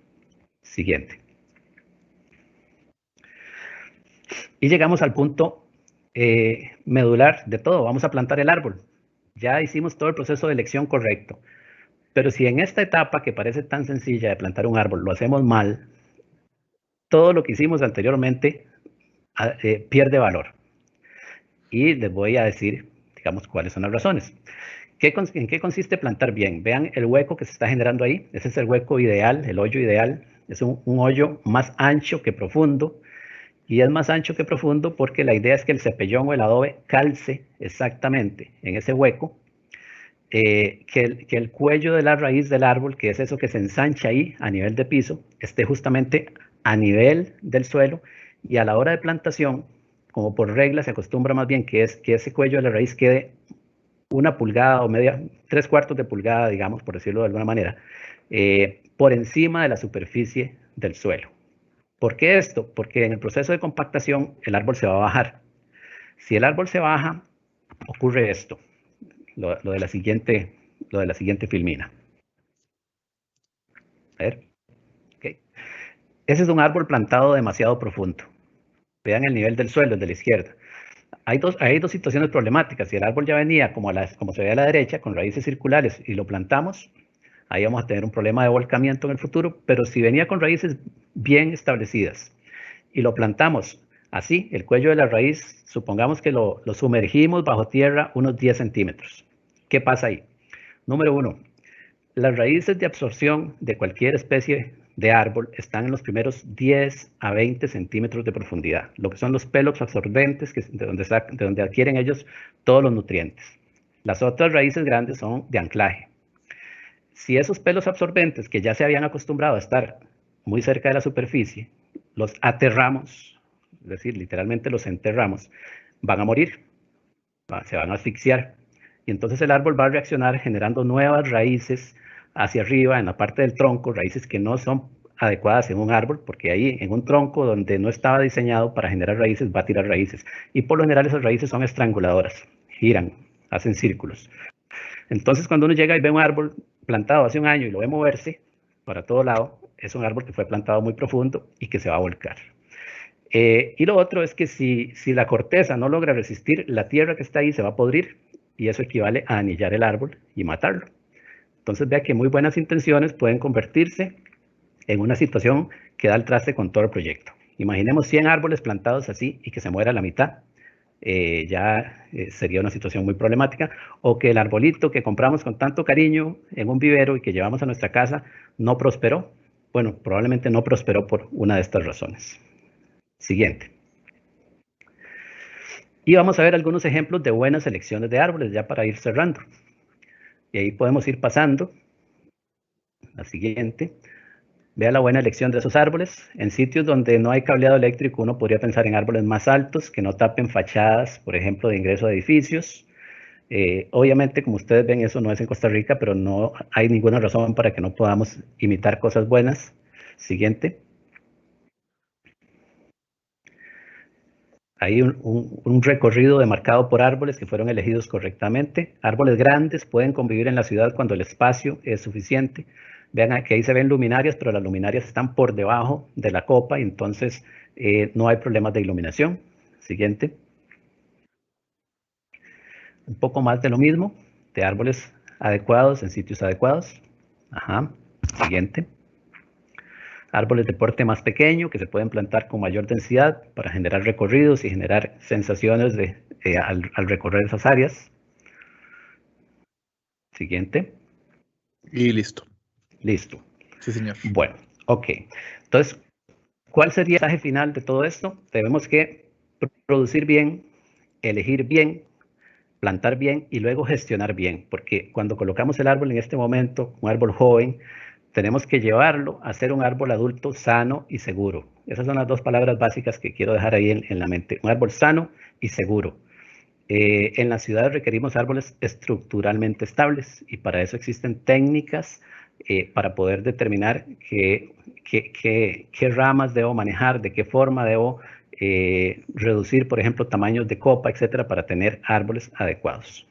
Siguiente. Y llegamos al punto medular de todo. Vamos a plantar el árbol. Ya hicimos todo el proceso de elección correcto. Pero si en esta etapa que parece tan sencilla de plantar un árbol lo hacemos mal, todo lo que hicimos anteriormente pierde valor. Y les voy a decir, digamos, cuáles son las razones. ¿En qué consiste plantar bien? Vean el hueco que se está generando ahí. Ese es el hueco ideal, el hoyo ideal. Es un hoyo más ancho que profundo. Y es más ancho que profundo porque la idea es que el cepellón o el adobe calce exactamente en ese hueco, que el cuello de la raíz del árbol, que es eso que se ensancha ahí a nivel de piso, esté justamente a nivel del suelo, y a la hora de plantación, como por regla se acostumbra más bien que ese cuello de la raíz quede 1 pulgada o media, 3/4 de pulgada, digamos, por decirlo de alguna manera, por encima de la superficie del suelo. ¿Por qué esto? Porque en el proceso de compactación el árbol se va a bajar. Si el árbol se baja, ocurre esto, lo de la siguiente filmina. A ver, okay. Ese es un árbol plantado demasiado profundo. Vean el nivel del suelo, el de la izquierda. Hay dos situaciones problemáticas. Si el árbol ya venía como se ve a la derecha, con raíces circulares, y lo plantamos, ahí vamos a tener un problema de volcamiento en el futuro. Pero si venía con raíces bien establecidas y lo plantamos así, el cuello de la raíz, supongamos que lo sumergimos bajo tierra unos 10 centímetros. ¿Qué pasa ahí? Número 1, las raíces de absorción de cualquier especie de árbol están en los primeros 10 a 20 centímetros de profundidad, lo que son los pelos absorbentes de donde adquieren ellos todos los nutrientes. Las otras raíces grandes son de anclaje. Si esos pelos absorbentes que ya se habían acostumbrado a estar muy cerca de la superficie, los aterramos, es decir, literalmente los enterramos, van a morir, se van a asfixiar. Y entonces el árbol va a reaccionar generando nuevas raíces hacia arriba, en la parte del tronco, raíces que no son adecuadas en un árbol, porque ahí en un tronco donde no estaba diseñado para generar raíces, va a tirar raíces. Y por lo general esas raíces son estranguladoras, giran, hacen círculos. Entonces cuando uno llega y ve un árbol plantado hace un año y lo ve moverse para todo lado, es un árbol que fue plantado muy profundo y que se va a volcar. Y lo otro es que si la corteza no logra resistir, la tierra que está ahí se va a podrir y eso equivale a anillar el árbol y matarlo. Entonces vea que muy buenas intenciones pueden convertirse en una situación que da el traste con todo el proyecto. Imaginemos 100 árboles plantados así y que se muera la mitad. Sería una situación muy problemática, o que el arbolito que compramos con tanto cariño en un vivero y que llevamos a nuestra casa no prosperó. Bueno, probablemente no prosperó por una de estas razones. Siguiente. Y vamos a ver algunos ejemplos de buenas selecciones de árboles ya para ir cerrando. Y ahí podemos ir pasando. La siguiente. Vea la buena elección de esos árboles. En sitios donde no hay cableado eléctrico, uno podría pensar en árboles más altos que no tapen fachadas, por ejemplo, de ingreso a edificios. Obviamente, como ustedes ven, eso no es en Costa Rica, pero no hay ninguna razón para que no podamos imitar cosas buenas. Siguiente. Hay un recorrido demarcado por árboles que fueron elegidos correctamente. Árboles grandes pueden convivir en la ciudad cuando el espacio es suficiente. Vean que ahí se ven luminarias, pero las luminarias están por debajo de la copa y entonces no hay problemas de iluminación. Siguiente. un poco más de lo mismo, de árboles adecuados en sitios adecuados. Ajá. Siguiente. Árboles de porte más pequeño que se pueden plantar con mayor densidad para generar recorridos y generar sensaciones al recorrer esas áreas. Siguiente. Y listo. Listo. Sí, señor. Bueno, ok. Entonces, ¿cuál sería el mensaje final de todo esto? Tenemos que producir bien, elegir bien, plantar bien y luego gestionar bien, porque cuando colocamos el árbol en este momento, un árbol joven, tenemos que llevarlo a ser un árbol adulto sano y seguro. Esas son las dos palabras básicas que quiero dejar ahí en la mente. Un árbol sano y seguro. En las ciudades requerimos árboles estructuralmente estables y para eso existen técnicas para poder determinar qué ramas debo manejar, de qué forma debo reducir, por ejemplo, tamaños de copa, etcétera, para tener árboles adecuados.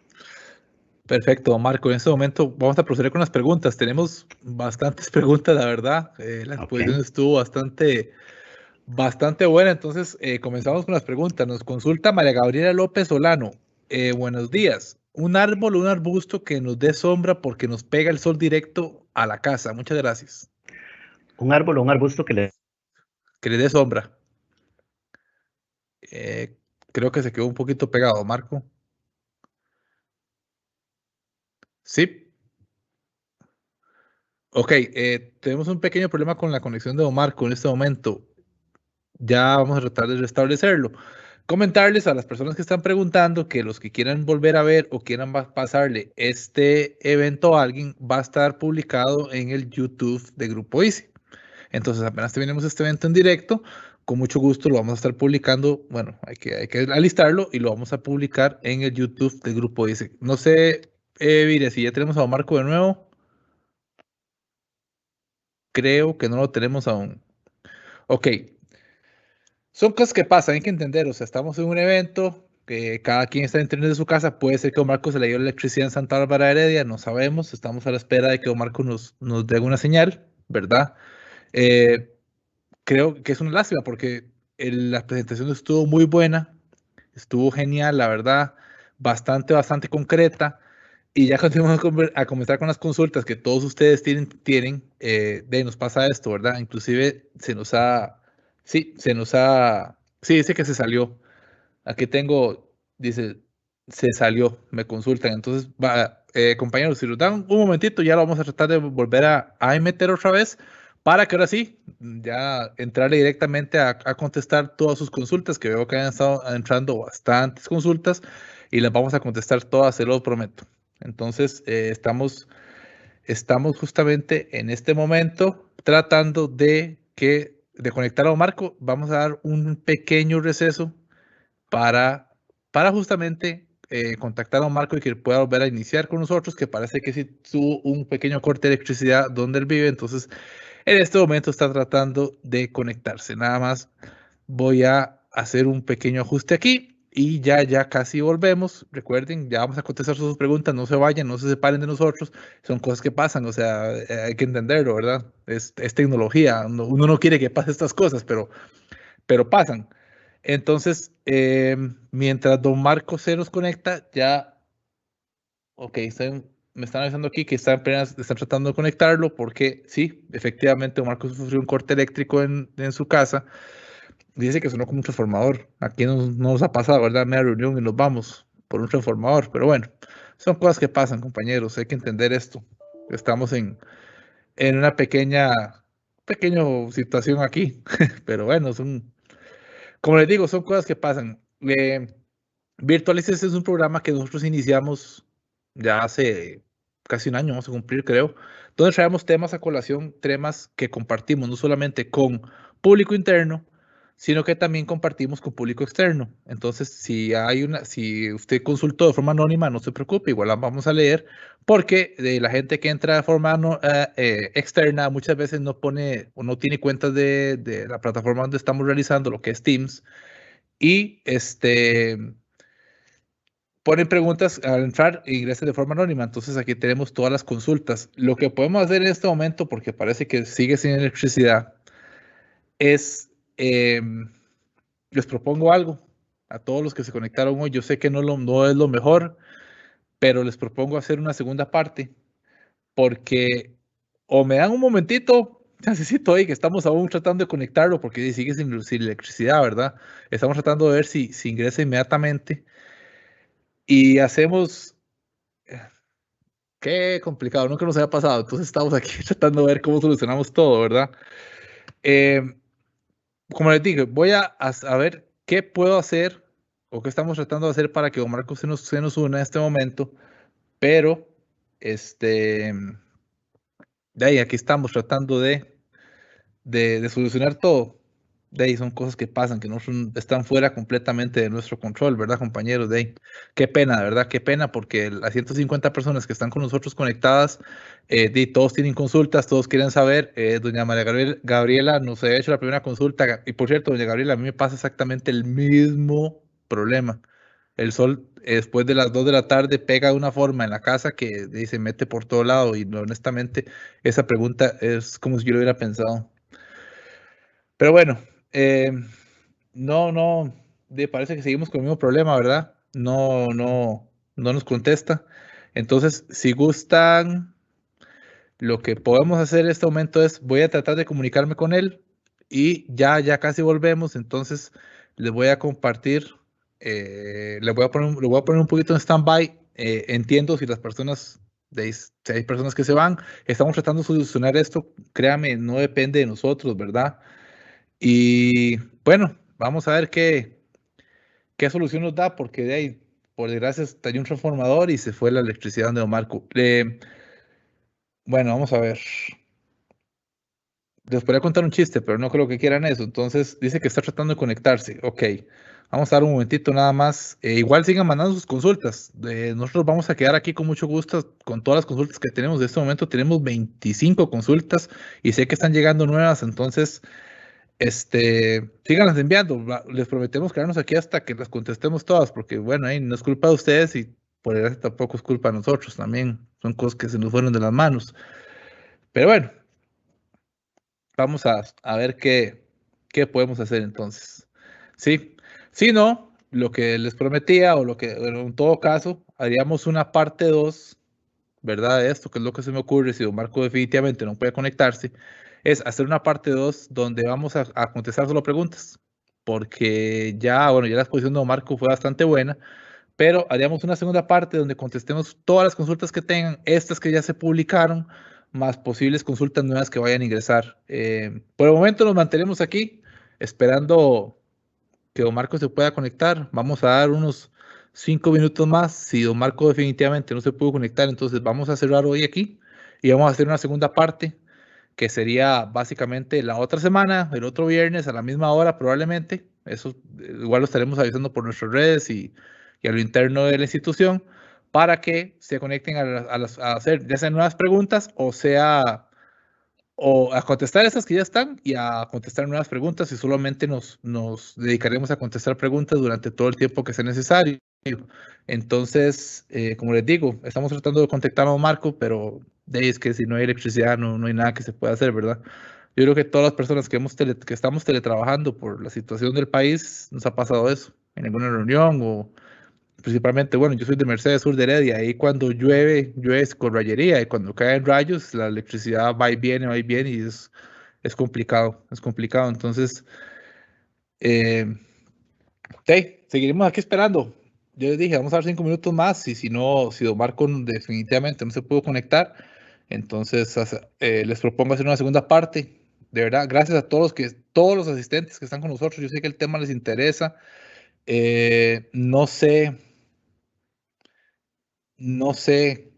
Perfecto, Marco. En este momento vamos a proceder con las preguntas. Tenemos bastantes preguntas, la verdad. La exposición estuvo bastante buena. Entonces, comenzamos con las preguntas. Nos consulta María Gabriela López Solano. Buenos días. Un árbol o un arbusto que nos dé sombra porque nos pega el sol directo a la casa. Muchas gracias. Un árbol o un arbusto que le dé sombra. Creo que se quedó un poquito pegado, Marco. Sí. Ok, tenemos un pequeño problema con la conexión de Don Marco en este momento. Ya vamos a tratar de restablecerlo. Comentarles a las personas que están preguntando que los que quieran volver a ver o quieran pasarle este evento a alguien, va a estar publicado en el YouTube de Grupo Easy. Entonces, apenas tenemos este evento en directo, con mucho gusto lo vamos a estar publicando. Bueno, hay que alistarlo y lo vamos a publicar en el YouTube de Grupo Easy. No sé, Vire, si ya tenemos a Don Marco de nuevo. Creo que no lo tenemos aún. Ok. Son cosas que pasan, hay que entender. O sea, estamos en un evento que cada quien está en internet de su casa. Puede ser que Don Marco se le dio la electricidad en Santa Bárbara de Heredia, no sabemos. Estamos a la espera de que Don Marco nos dé una señal, ¿verdad? Creo que es una lástima porque la presentación estuvo muy buena, estuvo genial, la verdad, bastante concreta. Y ya continuamos a comenzar con las consultas que todos ustedes tienen nos pasa esto, ¿verdad? Inclusive sí, dice que se salió. Aquí tengo, dice, se salió, me consultan. Entonces, compañeros, si nos dan un momentito, ya lo vamos a tratar de volver a meter otra vez para que ahora sí, ya entrarle directamente a contestar todas sus consultas, que veo que han estado entrando bastantes consultas y las vamos a contestar todas, se lo prometo. Entonces, estamos justamente en este momento tratando de conectar a Marco. Vamos a dar un pequeño receso para justamente contactar a Marco y que pueda volver a iniciar con nosotros, que parece que sí tuvo un pequeño corte de electricidad donde él vive. Entonces, en este momento está tratando de conectarse. Nada más voy a hacer un pequeño ajuste aquí y ya casi volvemos. Recuerden, ya vamos a contestar sus preguntas, no se vayan, no se separen de nosotros. Son cosas que pasan, o sea, hay que entenderlo, ¿verdad? Es tecnología, uno no quiere que pase estas cosas, pero pasan. Entonces, mientras Don Marco se nos conecta, ok, me están avisando aquí que están tratando de conectarlo porque sí, efectivamente, Don Marco sufrió un corte eléctrico en su casa. Dice que sonó como un transformador. Aquí no nos ha pasado, ¿verdad? Media reunión y nos vamos por un transformador. Pero bueno, son cosas que pasan, compañeros. Hay que entender esto. Estamos en una pequeña situación aquí. Pero bueno, como les digo, son cosas que pasan. Virtualices es un programa que nosotros iniciamos ya hace casi un año, vamos a cumplir, creo, donde traemos temas a colación, temas que compartimos no solamente con público interno, sino que también compartimos con público externo. Entonces, si usted consultó de forma anónima, no se preocupe, igual la vamos a leer, porque de la gente que entra de forma externa muchas veces no pone o no tiene cuentas de la plataforma donde estamos realizando lo que es Teams, y ponen preguntas al entrar e ingresan de forma anónima. Entonces aquí tenemos todas las consultas. Lo que podemos hacer en este momento, porque parece que sigue sin electricidad, es, les propongo algo a todos los que se conectaron hoy. Yo sé que no es lo mejor, pero les propongo hacer una segunda parte porque o me dan un momentito, necesito ahí que estamos aún tratando de conectarlo porque sigue sin electricidad, ¿verdad? Estamos tratando de ver si ingresa inmediatamente y hacemos, qué complicado, nunca nos había pasado, entonces estamos aquí tratando de ver cómo solucionamos todo, ¿verdad? Eh, como les dije, voy a ver qué puedo hacer o qué estamos tratando de hacer para que Don Marcos se nos una en este momento, pero este, de ahí aquí estamos tratando de solucionar todo. De ahí son cosas que pasan, que no están fuera completamente de nuestro control, ¿verdad, compañeros? De ahí, qué pena, de verdad, qué pena, porque las 150 personas que están con nosotros conectadas, todos tienen consultas, todos quieren saber. Doña María Gabriela nos ha hecho la primera consulta, y por cierto, doña Gabriela, a mí me pasa exactamente el mismo problema. El sol, después de las 2 de la tarde, pega de una forma en la casa que se mete por todo lado, y honestamente, esa pregunta es como si yo lo hubiera pensado. Pero bueno, no, parece que seguimos con el mismo problema, ¿verdad? No nos contesta. Entonces, si gustan, lo que podemos hacer en este momento es, voy a tratar de comunicarme con él y ya casi volvemos. Entonces, les voy a compartir, le voy a poner un poquito en stand-by. Entiendo si las personas, si hay personas que se van, estamos tratando de solucionar esto. Créame, no depende de nosotros, ¿verdad? Y bueno, vamos a ver qué solución nos da, porque de ahí, por desgracia, estalló un transformador y se fue la electricidad de Don Marco. Bueno, vamos a ver. Les podría contar un chiste, pero no creo que quieran eso. Entonces, dice que está tratando de conectarse. Ok, vamos a dar un momentito nada más. Igual sigan mandando sus consultas. Nosotros vamos a quedar aquí con mucho gusto con todas las consultas que tenemos. En este momento tenemos 25 consultas y sé que están llegando nuevas. Entonces, síganlas enviando. Les prometemos quedarnos aquí hasta que las contestemos todas, porque bueno, ahí no es culpa de ustedes y por eso tampoco es culpa de nosotros también. Son cosas que se nos fueron de las manos. Pero bueno, vamos a ver qué podemos hacer entonces. Sí, si no, lo que les prometía o lo que, bueno, en todo caso, haríamos una parte 2, ¿verdad? De esto, que es lo que se me ocurre si Don Marco definitivamente no puede conectarse, es hacer una parte 2 donde vamos a contestar solo preguntas, porque ya, bueno, ya la exposición de Don Marco fue bastante buena, pero haríamos una segunda parte donde contestemos todas las consultas que tengan, estas que ya se publicaron, más posibles consultas nuevas que vayan a ingresar. Por el momento nos mantenemos aquí, esperando que Don Marco se pueda conectar. Vamos a dar unos 5 minutos más. Si Don Marco definitivamente no se pudo conectar, entonces vamos a cerrar hoy aquí y vamos a hacer una segunda parte que sería básicamente la otra semana, el otro viernes a la misma hora probablemente. Eso igual lo estaremos avisando por nuestras redes y a lo interno de la institución para que se conecten a hacer ya sean nuevas preguntas o a contestar esas que ya están y a contestar nuevas preguntas y solamente nos dedicaremos a contestar preguntas durante todo el tiempo que sea necesario. Entonces, como les digo, estamos tratando de contactar a Don Marco, pero de ahí es que si no hay electricidad no hay nada que se pueda hacer, ¿verdad? Yo creo que todas las personas que estamos teletrabajando por la situación del país nos ha pasado eso, en alguna reunión o principalmente, bueno, yo soy de Mercedes Sur de Heredia, ahí cuando llueve con rayería y cuando caen rayos, la electricidad va y viene y es complicado, es complicado. Entonces, eh, seguiremos aquí esperando. Yo les dije, vamos a dar 5 minutos más y si no, si Don Marco definitivamente no se pudo conectar, entonces les propongo hacer una segunda parte. De verdad, gracias a todos los asistentes que están con nosotros. Yo sé que el tema les interesa. No sé, no sé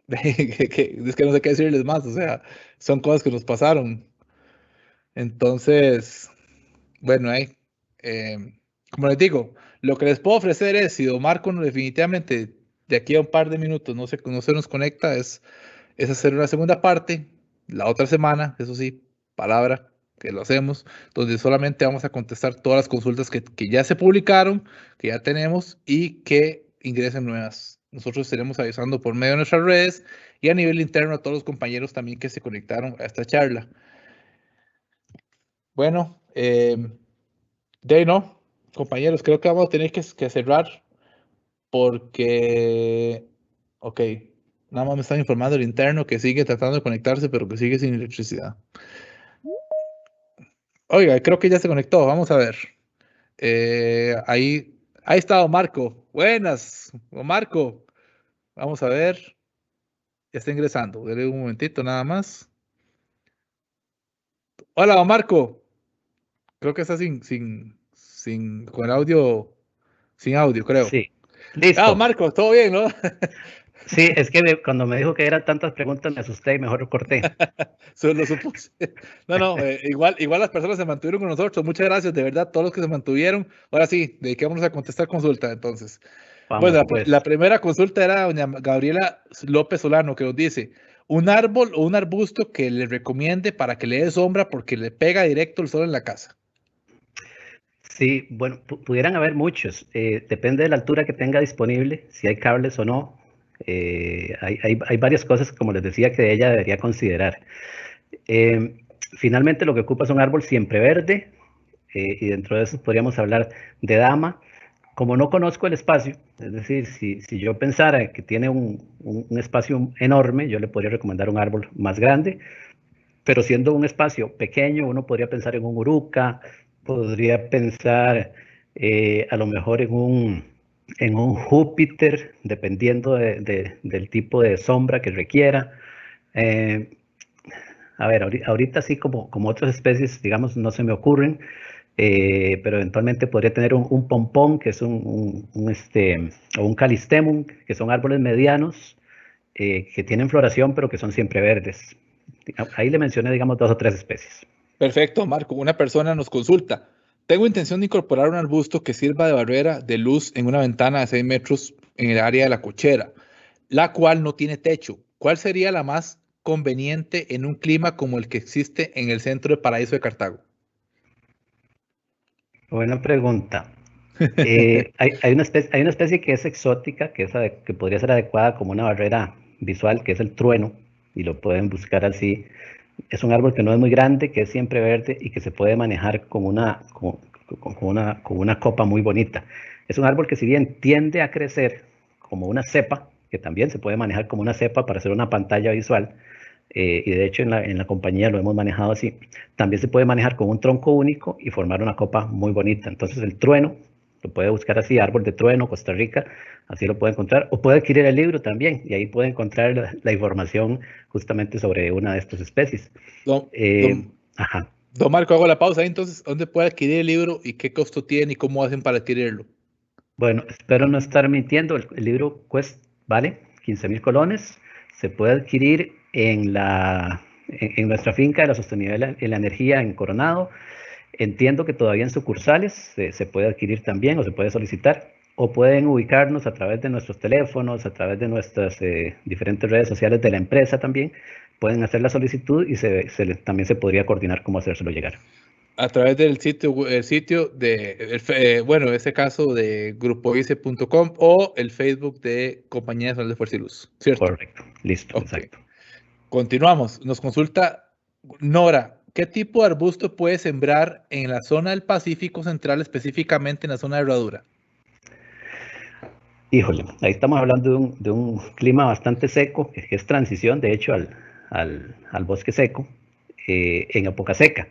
es que no sé qué decirles más, o sea, son cosas que nos pasaron. Entonces, bueno, como les digo, lo que les puedo ofrecer es, si Don Marco definitivamente de aquí a un par de minutos no se nos conecta, es hacer una segunda parte, la otra semana, eso sí, palabra, que lo hacemos, donde solamente vamos a contestar todas las consultas que ya se publicaron, que ya tenemos y que ingresen nuevas. Nosotros estaremos avisando por medio de nuestras redes y a nivel interno a todos los compañeros también que se conectaron a esta charla. Bueno, de ahí no, compañeros, creo que vamos a tener que cerrar. porque, ok, nada más me están informando el interno que sigue tratando de conectarse, pero que sigue sin electricidad. Oiga, creo que ya se conectó, vamos a ver. Ahí está Don Marco. Buenas, Don Marco. Vamos a ver. Ya está ingresando. Dele un momentito nada más. Hola, Don Marco. Creo que está con el audio, sin audio, creo. Sí, Don listo. Marco, todo bien, ¿no? Sí, es que cuando me dijo que eran tantas preguntas me asusté y mejor lo corté. Solo lo supuse. No, igual las personas se mantuvieron con nosotros. Muchas gracias, de verdad, todos los que se mantuvieron. Ahora sí, dediquémonos a contestar consulta, entonces. Bueno, Vamos, la pues. primera consulta era doña Gabriela López Solano, que nos dice, un árbol o un arbusto que le recomiende para que le dé sombra porque le pega directo el sol en la casa. Sí, bueno, pudieran haber muchos. Depende de la altura que tenga disponible, si hay cables o no. Hay varias cosas, como les decía, que ella debería considerar. Eh, Finalmente, lo que ocupa es un árbol siempre verde, y dentro de eso podríamos hablar de dama. Como no conozco el espacio, es decir, si yo pensara que tiene un espacio enorme, yo le podría recomendar un árbol más grande, pero siendo un espacio pequeño, uno podría pensar en un uruca, podría pensar a lo mejor en un Júpiter, dependiendo del tipo de sombra que requiera. Eh, a ver, ahorita sí como otras especies, digamos, no se me ocurren, pero eventualmente podría tener un pompón, que es o un calistemum, que son árboles medianos, que tienen floración, pero que son siempre verdes. Ahí le mencioné, digamos, 2 o 3 especies. Perfecto, Marco. Una persona nos consulta. Tengo intención de incorporar un arbusto que sirva de barrera de luz en una ventana de 6 metros en el área de la cochera, la cual no tiene techo. ¿Cuál sería la más conveniente en un clima como el que existe en el centro de Paraíso de Cartago? Buena pregunta. Hay una especie que es exótica, que podría ser adecuada como una barrera visual, que es el trueno, y lo pueden buscar así. Es un árbol que no es muy grande, que es siempre verde y que se puede manejar con una copa muy bonita. Es un árbol que, si bien tiende a crecer como una cepa, que también se puede manejar como una cepa para hacer una pantalla visual, y de hecho en la compañía lo hemos manejado así, también se puede manejar con un tronco único y formar una copa muy bonita. Entonces el trueno, lo puede buscar así, árbol de trueno, Costa Rica, así lo puede encontrar, o puede adquirir el libro también, y ahí puede encontrar la información justamente sobre una de estas especies. Don, Eh, don, ajá. don Marco, hago la pausa ahí. Entonces, ¿dónde puede adquirir el libro y qué costo tiene y cómo hacen para adquirirlo? Bueno, espero no estar mintiendo, el libro vale 15.000 colones, se puede adquirir en nuestra finca de la sostenibilidad y la energía en Coronado. Entiendo que todavía en sucursales se puede adquirir también o se puede solicitar, o pueden ubicarnos a través de nuestros teléfonos, a través de nuestras diferentes redes sociales de la empresa también. Pueden hacer la solicitud y también se podría coordinar cómo hacérselo llegar. A través del sitio de, bueno, en este caso de grupoice.com o el Facebook de Compañía Nacional de Fuerza y Luz, ¿cierto? Correcto, listo, Ok. exacto. Continuamos. Nos consulta Nora. ¿Qué tipo de arbusto puede sembrar en la zona del Pacífico Central, específicamente en la zona de Herradura? Híjole, ahí estamos hablando de un clima bastante seco, que es transición, de hecho, al bosque seco, en época seca,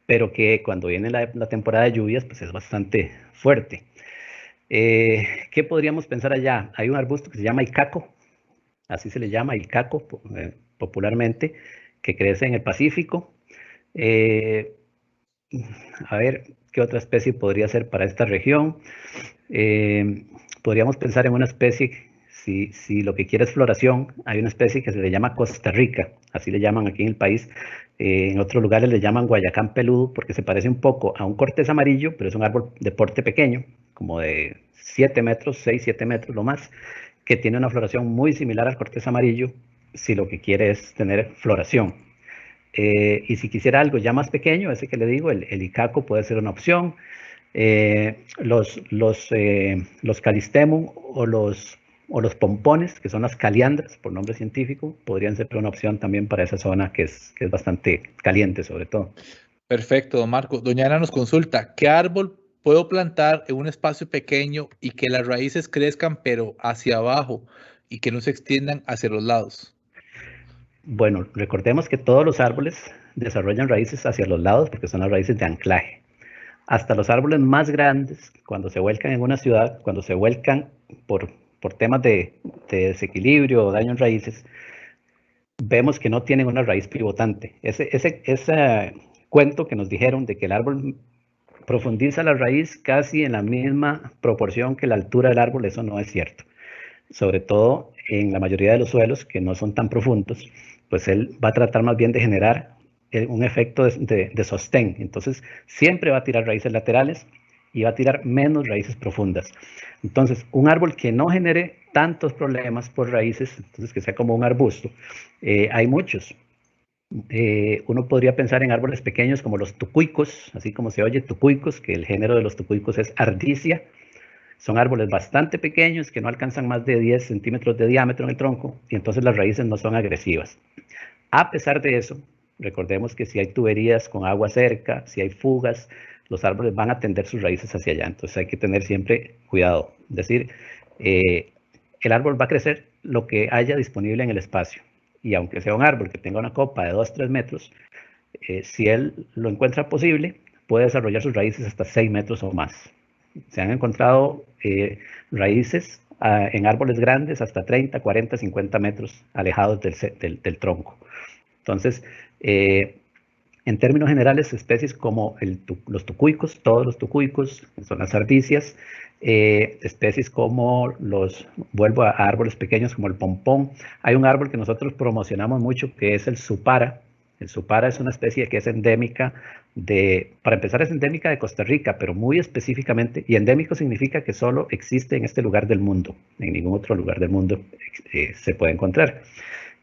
pero que cuando viene la temporada de lluvias, pues es bastante fuerte. ¿Qué podríamos pensar allá? Hay un arbusto que se llama icaco, así se le llama icaco popularmente, que crece en el Pacífico. Eh, a ver, ¿qué otra especie podría ser para esta región? Eh, Podríamos pensar en una especie, si lo que quiere es floración, hay una especie que se le llama Costa Rica, así le llaman aquí en el país. En otros lugares le llaman Guayacán peludo, porque se parece un poco a un cortés amarillo, pero es un árbol de porte pequeño, como de 7 metros, 6, 7 metros lo más, que tiene una floración muy similar al cortés amarillo, si lo que quiere es tener floración. Y si quisiera algo ya más pequeño, ese que le digo, el icaco puede ser una opción. Los calistemum o los pompones, que son las caliandras por nombre científico, podrían ser una opción también para esa zona que es bastante caliente sobre todo. Perfecto, don Marco. Doña Ana nos consulta, ¿qué árbol puedo plantar en un espacio pequeño y que las raíces crezcan pero hacia abajo y que no se extiendan hacia los lados? Bueno, recordemos que todos los árboles desarrollan raíces hacia los lados porque son las raíces de anclaje. Hasta los árboles más grandes, cuando se vuelcan en una ciudad, cuando se vuelcan por temas de desequilibrio o daño en raíces, vemos que no tienen una raíz pivotante. Ese cuento que nos dijeron de que el árbol profundiza la raíz casi en la misma proporción que la altura del árbol, eso no es cierto. Sobre todo en la mayoría de los suelos que no son tan profundos, pues él va a tratar más bien de generar un efecto de sostén. Entonces, siempre va a tirar raíces laterales y va a tirar menos raíces profundas. Entonces, un árbol que no genere tantos problemas por raíces, entonces que sea como un arbusto, hay muchos. Uno podría pensar en árboles pequeños como los tucuicos, así como se oye tucuicos, que el género de los tucuicos es Ardisia. Son árboles bastante pequeños que no alcanzan más de 10 centímetros de diámetro en el tronco y entonces las raíces no son agresivas. A pesar de eso, recordemos que si hay tuberías con agua cerca, si hay fugas, los árboles van a tender sus raíces hacia allá. Entonces hay que tener siempre cuidado. Es decir, el árbol va a crecer lo que haya disponible en el espacio. Y aunque sea un árbol que tenga una copa de 2-3 metros, si él lo encuentra posible, puede desarrollar sus raíces hasta 6 metros o más. Se han encontrado raíces en árboles grandes hasta 30, 40, 50 metros alejados del tronco. Entonces, en términos generales, especies como los tucuicos, todos los tucuicos, son las ardicias, especies como vuelvo a árboles pequeños como el pompón. Hay un árbol que nosotros promocionamos mucho que es el supara. El supara es una especie que es endémica para empezar es endémica de Costa Rica, pero muy específicamente, y endémico significa que solo existe en este lugar del mundo, en ningún otro lugar del mundo se puede encontrar.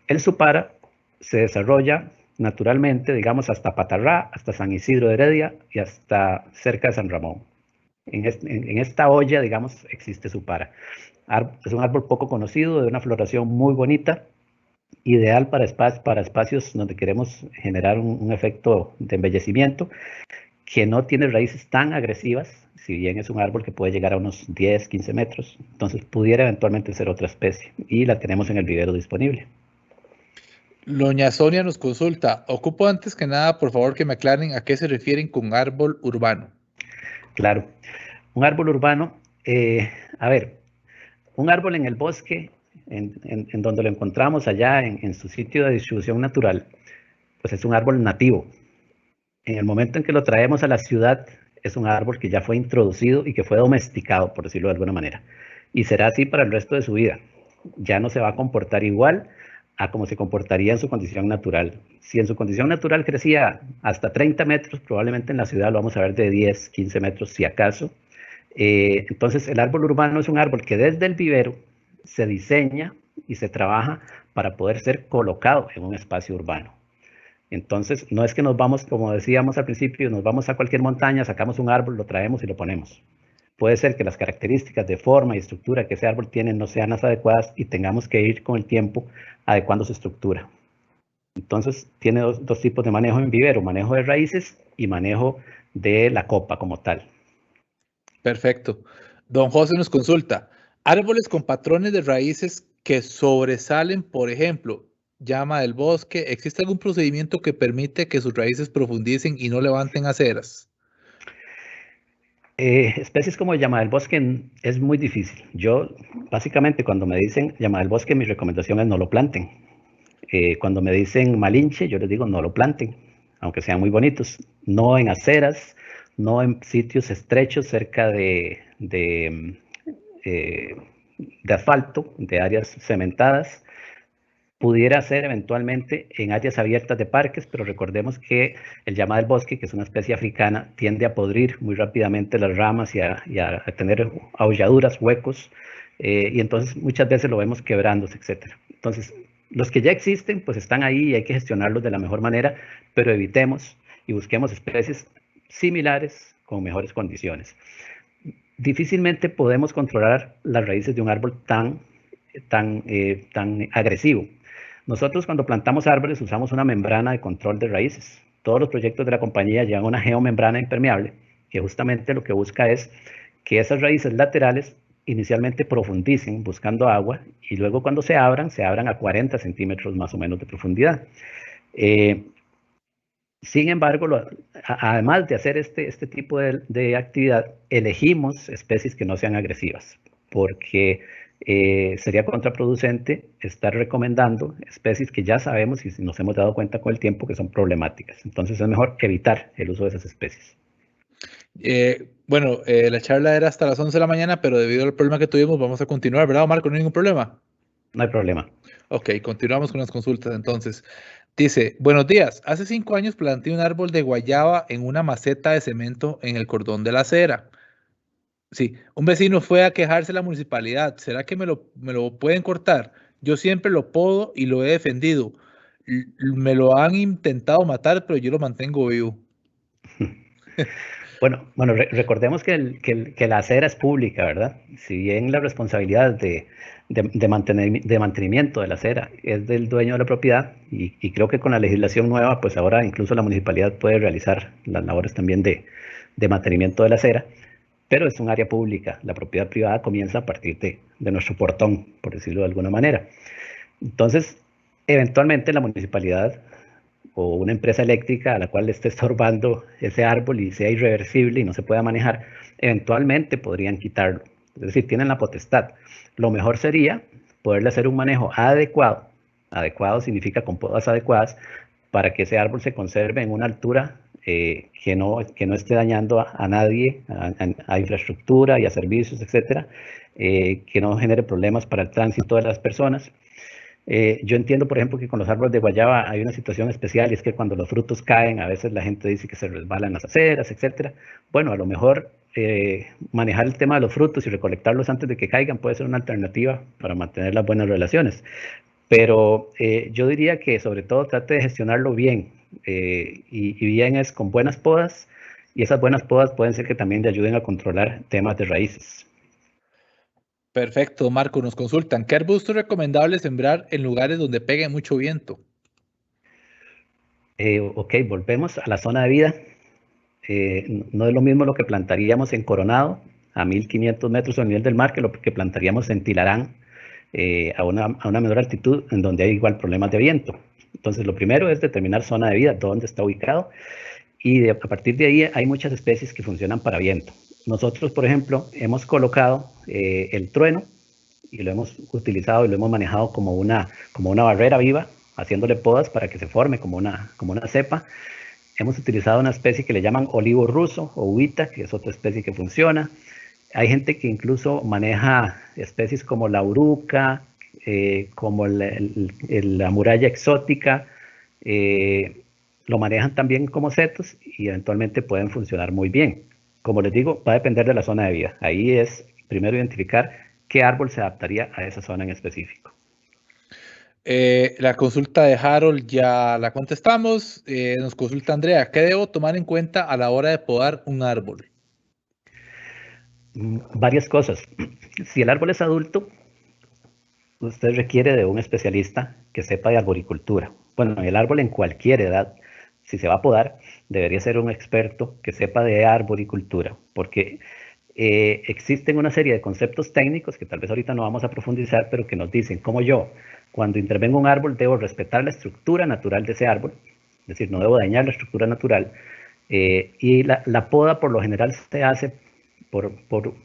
El supara se desarrolla naturalmente, digamos, hasta Patarrá, hasta San Isidro de Heredia y hasta cerca de San Ramón. En esta olla, digamos, existe supara. Es un árbol poco conocido, de una floración muy bonita, ideal para espacios donde queremos generar un efecto de embellecimiento, que no tiene raíces tan agresivas, si bien es un árbol que puede llegar a unos 10, 15 metros, entonces pudiera eventualmente ser otra especie, y la tenemos en el vivero disponible. Doña Sonia nos consulta, ocupo antes que nada, por favor, que me aclaren a qué se refieren con árbol urbano. Claro, un árbol urbano, a ver, un árbol en el bosque, en donde lo encontramos allá en su sitio de distribución natural, pues es un árbol nativo. En el momento en que lo traemos a la ciudad, es un árbol que ya fue introducido y que fue domesticado, por decirlo de alguna manera. Y será así para el resto de su vida. Ya no se va a comportar igual a como se comportaría en su condición natural. Si en su condición natural crecía hasta 30 metros, probablemente en la ciudad lo vamos a ver de 10, 15 metros, si acaso. Entonces, el árbol urbano es un árbol que desde el vivero se diseña y se trabaja para poder ser colocado en un espacio urbano. Entonces, no es que nos vamos, como decíamos al principio, nos vamos a cualquier montaña, sacamos un árbol, lo traemos y lo ponemos. Puede ser que las características de forma y estructura que ese árbol tiene no sean las adecuadas y tengamos que ir con el tiempo adecuando su estructura. Entonces, tiene dos tipos de manejo en vivero, manejo de raíces y manejo de la copa como tal. Perfecto. Don José nos consulta, árboles con patrones de raíces que sobresalen, por ejemplo, llama del bosque, ¿existe algún procedimiento que permite que sus raíces profundicen y no levanten aceras? Especies como llama del bosque es muy difícil. Yo, básicamente, cuando me dicen llama del bosque, mi recomendación es no lo planten. Cuando me dicen malinche, yo les digo no lo planten, aunque sean muy bonitos. No en aceras, no en sitios estrechos cerca de asfalto, de áreas cementadas. Pudiera ser eventualmente en áreas abiertas de parques, pero recordemos que el llama del bosque, que es una especie africana, tiende a podrir muy rápidamente las ramas y a tener aulladuras, huecos, y entonces muchas veces lo vemos quebrándose, etc. Entonces, los que ya existen, pues están ahí y hay que gestionarlos de la mejor manera, pero evitemos y busquemos especies similares con mejores condiciones. Difícilmente podemos controlar las raíces de un árbol tan agresivo. Nosotros cuando plantamos árboles usamos una membrana de control de raíces. Todos los proyectos de la compañía llevan una geomembrana impermeable que justamente lo que busca es que esas raíces laterales inicialmente profundicen buscando agua y luego cuando se abran a 40 centímetros más o menos de profundidad. Sin embargo, además de hacer este tipo de actividad, elegimos especies que no sean agresivas, porque sería contraproducente estar recomendando especies que ya sabemos y nos hemos dado cuenta con el tiempo que son problemáticas. Entonces es mejor evitar el uso de esas especies. Bueno, la charla era hasta las 11 de la mañana, pero debido al problema que tuvimos, vamos a continuar, ¿verdad, Marco? No hay ningún problema. No hay problema. Ok, continuamos con las consultas entonces. Dice, buenos días, hace 5 años planté un árbol de guayaba en una maceta de cemento en el cordón de la acera. Sí, un vecino fue a quejarse a la municipalidad. ¿Será que me lo pueden cortar? Yo siempre lo podo y lo he defendido. Me lo han intentado matar, pero yo lo mantengo vivo. Bueno, recordemos que la acera es pública, ¿verdad? Si bien la responsabilidad de mantenimiento de la acera es del dueño de la propiedad, y creo que con la legislación nueva, pues ahora incluso la municipalidad puede realizar las labores también de mantenimiento de la acera, pero es un área pública. La propiedad privada comienza a partir de nuestro portón, por decirlo de alguna manera. Entonces, eventualmente la municipalidad o una empresa eléctrica a la cual le esté estorbando ese árbol y sea irreversible y no se pueda manejar, eventualmente podrían quitarlo. Es decir, tienen la potestad. Lo mejor sería poderle hacer un manejo adecuado. Adecuado significa con podas adecuadas para que ese árbol se conserve en una altura que no esté dañando a nadie, a infraestructura y a servicios, etcétera, que no genere problemas para el tránsito de las personas. Yo entiendo, por ejemplo, que con los árboles de guayaba hay una situación especial y es que cuando los frutos caen, a veces la gente dice que se resbalan las aceras, etcétera. Bueno, a lo mejor manejar el tema de los frutos y recolectarlos antes de que caigan puede ser una alternativa para mantener las buenas relaciones. Pero yo diría que sobre todo trate de gestionarlo bien y bien es con buenas podas y esas buenas podas pueden ser que también le ayuden a controlar temas de raíces. Perfecto, Marco, nos consultan. ¿Qué arbusto es recomendable sembrar en lugares donde pegue mucho viento? Ok, volvemos a la zona de vida. No es lo mismo lo que plantaríamos en Coronado, a 1500 metros sobre el nivel del mar, que lo que plantaríamos en Tilarán, a una menor altitud, en donde hay igual problemas de viento. Entonces, lo primero es determinar zona de vida, dónde está ubicado, y a partir de ahí hay muchas especies que funcionan para viento. Nosotros, por ejemplo, hemos colocado el trueno y lo hemos utilizado y lo hemos manejado como una barrera viva, haciéndole podas para que se forme como una cepa. Hemos utilizado una especie que le llaman olivo ruso o uvita, que es otra especie que funciona. Hay gente que incluso maneja especies como la uruca, como la muralla exótica, lo manejan también como setos y eventualmente pueden funcionar muy bien. Como les digo, va a depender de la zona de vida. Ahí es primero identificar qué árbol se adaptaría a esa zona en específico. La consulta de Harold ya la contestamos. Nos consulta Andrea, ¿qué debo tomar en cuenta a la hora de podar un árbol? Varias cosas. Si el árbol es adulto, usted requiere de un especialista que sepa de arboricultura. Bueno, el árbol en cualquier edad, si se va a podar, debería ser un experto que sepa de arboricultura, porque existen una serie de conceptos técnicos que tal vez ahorita no vamos a profundizar, pero que nos dicen cómo yo, cuando intervengo en un árbol, debo respetar la estructura natural de ese árbol, es decir, no debo dañar la estructura natural, y la poda por lo general se hace por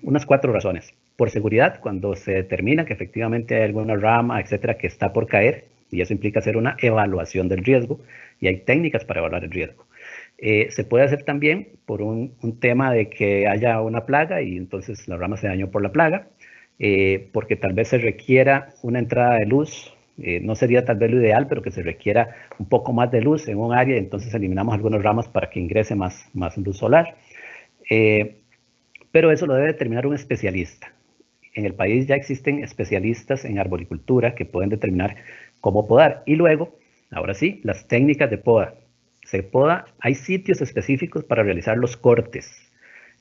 unas 4 razones. Por seguridad, cuando se determina que efectivamente hay alguna rama, etcétera, que está por caer, y eso implica hacer una evaluación del riesgo, y hay técnicas para evaluar el riesgo. Se puede hacer también por un tema de que haya una plaga y entonces la rama se dañó por la plaga, porque tal vez se requiera una entrada de luz, no sería tal vez lo ideal, pero que se requiera un poco más de luz en un área, entonces eliminamos algunas ramas para que ingrese más luz solar. Pero eso lo debe determinar un especialista. En el país ya existen especialistas en arboricultura que pueden determinar cómo podar. Y luego, ahora sí, las técnicas de poda. Se poda, hay sitios específicos para realizar los cortes.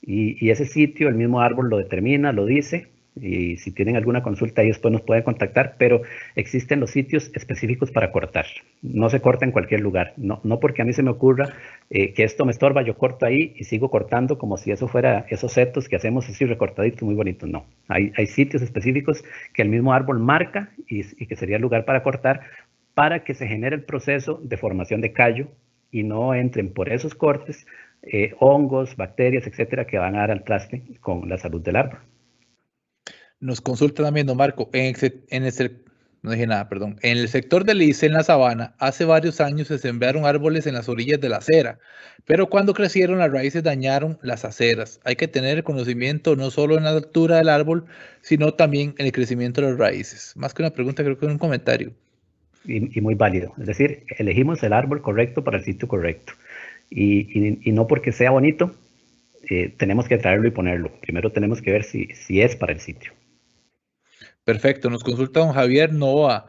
Y ese sitio, el mismo árbol lo determina, lo dice, y si tienen alguna consulta ahí después nos pueden contactar, pero existen los sitios específicos para cortar. No se corta en cualquier lugar, no porque a mí se me ocurra que esto me estorba, yo corto ahí y sigo cortando como si eso fuera esos setos que hacemos así recortaditos, muy bonitos. No, hay sitios específicos que el mismo árbol marca y que sería el lugar para cortar para que se genere el proceso de formación de callo y no entren por esos cortes hongos, bacterias, etcétera, que van a dar al traste con la salud del árbol. Nos consulta también, don Marco, no dije nada, perdón. En el sector de Lice, en la sabana, hace varios años se sembraron árboles en las orillas de la acera, pero cuando crecieron las raíces dañaron las aceras. Hay que tener conocimiento no solo en la altura del árbol, sino también en el crecimiento de las raíces. Más que una pregunta, creo que es un comentario. Y muy válido. Es decir, elegimos el árbol correcto para el sitio correcto. Y no porque sea bonito, tenemos que traerlo y ponerlo. Primero tenemos que ver si es para el sitio. Perfecto, nos consulta don Javier Novoa.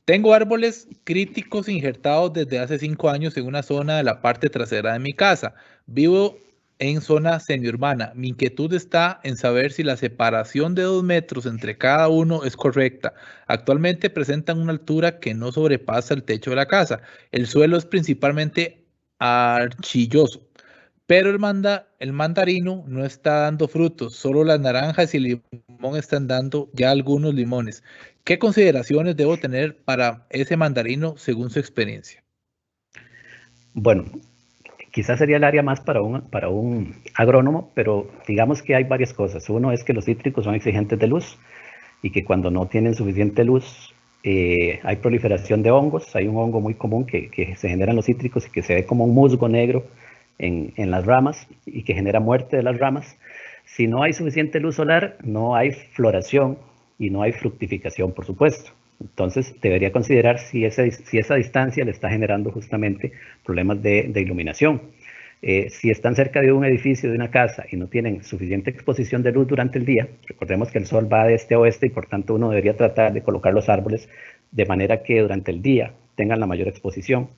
Tengo árboles críticos injertados desde hace 5 años en una zona de la parte trasera de mi casa. Vivo en zona semiurbana. Mi inquietud está en saber si la separación de 2 metros entre cada uno es correcta. Actualmente presentan una altura que no sobrepasa el techo de la casa. El suelo es principalmente arcilloso. Pero el mandarino no está dando frutos, solo las naranjas y el limón están dando ya algunos limones. ¿Qué consideraciones debo tener para ese mandarino según su experiencia? Bueno, quizás sería el área más para un agrónomo, pero digamos que hay varias cosas. Uno es que los cítricos son exigentes de luz y que cuando no tienen suficiente luz hay proliferación de hongos. Hay un hongo muy común que se genera en los cítricos y que se ve como un musgo negro en las ramas y que genera muerte de las ramas. Si no hay suficiente luz solar, no hay floración y no hay fructificación, por supuesto. Entonces, debería considerar si esa distancia le está generando justamente problemas de iluminación. Si están cerca de un edificio, de una casa, y no tienen suficiente exposición de luz durante el día, recordemos que el sol va de este a oeste y por tanto uno debería tratar de colocar los árboles de manera que durante el día tengan la mayor exposición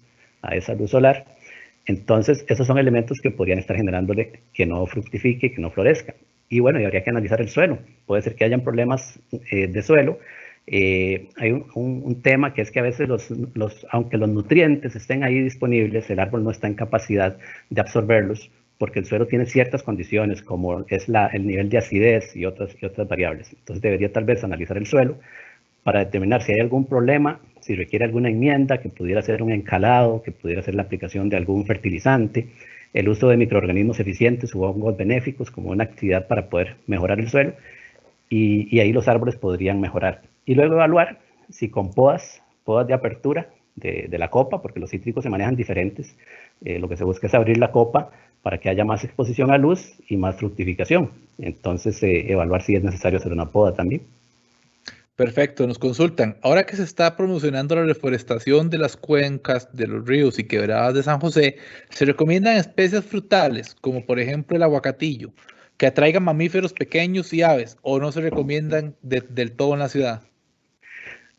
a esa luz solar. Entonces, esos son elementos que podrían estar generándole que no fructifique, que no florezca. Y bueno, y habría que analizar el suelo. Puede ser que hayan problemas de suelo. Hay un tema que es que a veces aunque los nutrientes estén ahí disponibles, el árbol no está en capacidad de absorberlos porque el suelo tiene ciertas condiciones como es el nivel de acidez y otras variables. Entonces debería tal vez analizar el suelo para determinar si hay algún problema, si requiere alguna enmienda, que pudiera ser un encalado, que pudiera ser la aplicación de algún fertilizante, el uso de microorganismos eficientes u hongos benéficos como una actividad para poder mejorar el suelo, y ahí los árboles podrían mejorar. Y luego evaluar si con podas de apertura de la copa, porque los cítricos se manejan diferentes, lo que se busca es abrir la copa para que haya más exposición a luz y más fructificación. Entonces, evaluar si es necesario hacer una poda también. Perfecto, nos consultan. Ahora que se está promocionando la reforestación de las cuencas de los ríos y quebradas de San José, se recomiendan especies frutales, como por ejemplo el aguacatillo, que atraigan mamíferos pequeños y aves, o no se recomiendan del todo en la ciudad.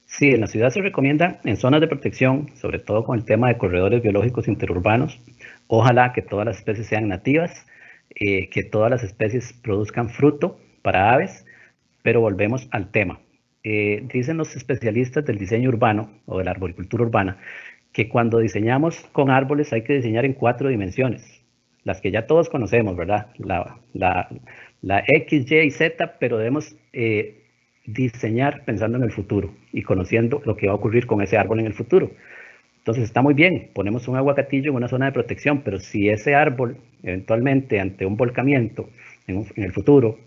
Sí, en la ciudad se recomienda en zonas de protección, sobre todo con el tema de corredores biológicos interurbanos. Ojalá que todas las especies sean nativas, que todas las especies produzcan fruto para aves, pero volvemos al tema. Dicen los especialistas del diseño urbano o de la arboricultura urbana que cuando diseñamos con árboles hay que diseñar en 4 dimensiones, las que ya todos conocemos, ¿verdad? La X, Y y Z, pero debemos diseñar pensando en el futuro y conociendo lo que va a ocurrir con ese árbol en el futuro. Entonces está muy bien, ponemos un aguacatillo en una zona de protección, pero si ese árbol eventualmente ante un volcamiento en el futuro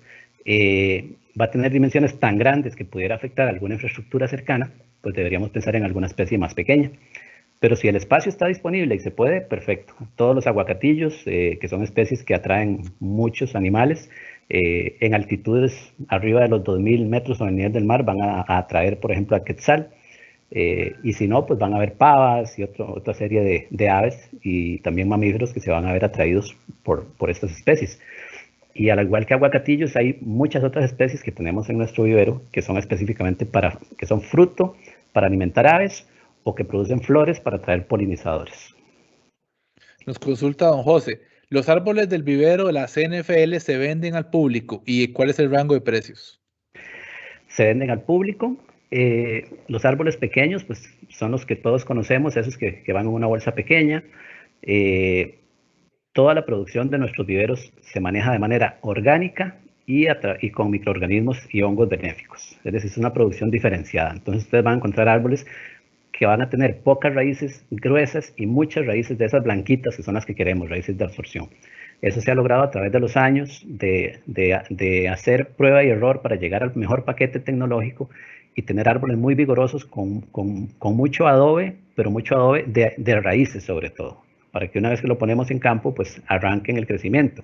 va a tener dimensiones tan grandes que pudiera afectar alguna infraestructura cercana, pues deberíamos pensar en alguna especie más pequeña. Pero si el espacio está disponible y se puede, perfecto. Todos los aguacatillos, que son especies que atraen muchos animales, en altitudes arriba de los 2000 metros sobre el nivel del mar van a atraer, por ejemplo, a quetzal. Y si no, pues van a haber pavas y otra serie de aves y también mamíferos que se van a ver atraídos por estas especies. Y al igual que aguacatillos, hay muchas otras especies que tenemos en nuestro vivero que son específicamente que son fruto para alimentar aves o que producen flores para atraer polinizadores. Nos consulta don José. ¿Los árboles del vivero de la CNFL se venden al público y cuál es el rango de precios? Se venden al público. Los árboles pequeños, pues son los que todos conocemos, esos que van en una bolsa pequeña. Toda la producción de nuestros viveros se maneja de manera orgánica y con microorganismos y hongos benéficos. Es decir, es una producción diferenciada. Entonces ustedes van a encontrar árboles que van a tener pocas raíces gruesas y muchas raíces de esas blanquitas que son las que queremos, raíces de absorción. Eso se ha logrado a través de los años de hacer prueba y error para llegar al mejor paquete tecnológico y tener árboles muy vigorosos con mucho adobe, pero mucho adobe de raíces sobre todo, para que una vez que lo ponemos en campo, pues arranquen el crecimiento.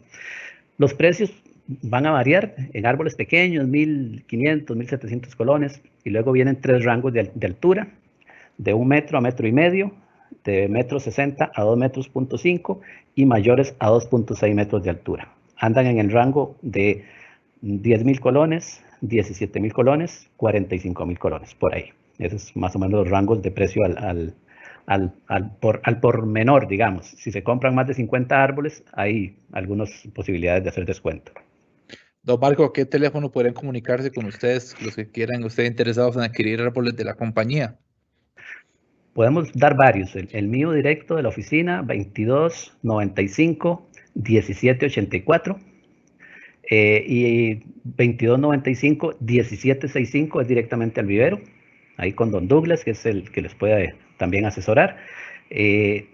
Los precios van a variar en árboles pequeños, 1.500, 1.700 colones, y luego vienen 3 rangos de altura, de 1 metro a 1,5 metros, de 1,60 m a 2,5 metros, y mayores a 2,6 metros de altura. Andan en el rango de 10.000 colones, 17.000 colones, 45.000 colones, por ahí. Esos son más o menos los rangos de precio al por menor, digamos. Si se compran más de 50 árboles, hay algunas posibilidades de hacer descuento. Don Marco, ¿a qué teléfono podrían comunicarse con ustedes, los que quieran, ustedes interesados en adquirir árboles de la compañía? Podemos dar varios. El mío directo de la oficina, 22 95 17 84. Y 22 95 17 65 es directamente al vivero, ahí con don Douglas, que es el que les puede también asesorar.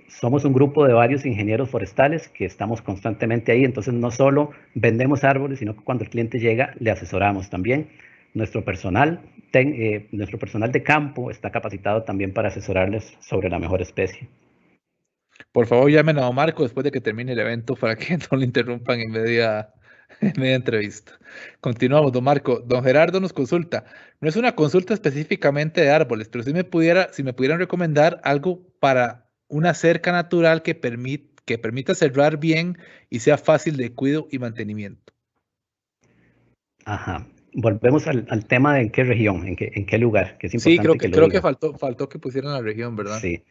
Somos un grupo de varios ingenieros forestales que estamos constantemente ahí, entonces no solo vendemos árboles, sino que cuando el cliente llega le asesoramos también. Nuestro personal de campo está capacitado también para asesorarles sobre la mejor especie. Por favor, llamen a don Marco después de que termine el evento para que no lo interrumpan en media entrevista. Continuamos, don Marco. Don Gerardo nos consulta. No es una consulta específicamente de árboles, pero si me pudieran recomendar algo para una cerca natural que permita cerrar bien y sea fácil de cuidado y mantenimiento. Ajá. Volvemos al tema de en qué región, en qué lugar, que es Sí, importante que lo creo que diga. faltó que pusieran la región, ¿verdad? Sí,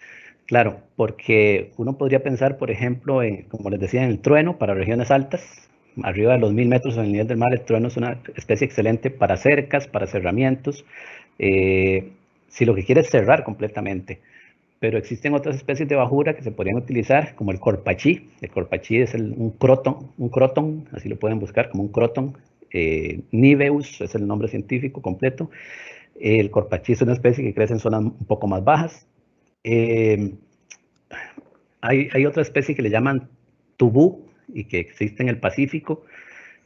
claro, porque uno podría pensar, por ejemplo, como les decía, en el trueno para regiones altas, arriba de los 1.000 metros en el nivel del mar. El trueno es una especie excelente para cercas, para cerramientos, si lo que quiere es cerrar completamente. Pero existen otras especies de bajura que se podrían utilizar, como el corpachí. El corpachí es un croton, así lo pueden buscar, como un croton. Niveus es el nombre científico completo. El corpachí es una especie que crece en zonas un poco más bajas. Hay otra especie que le llaman tubú y que existe en el Pacífico.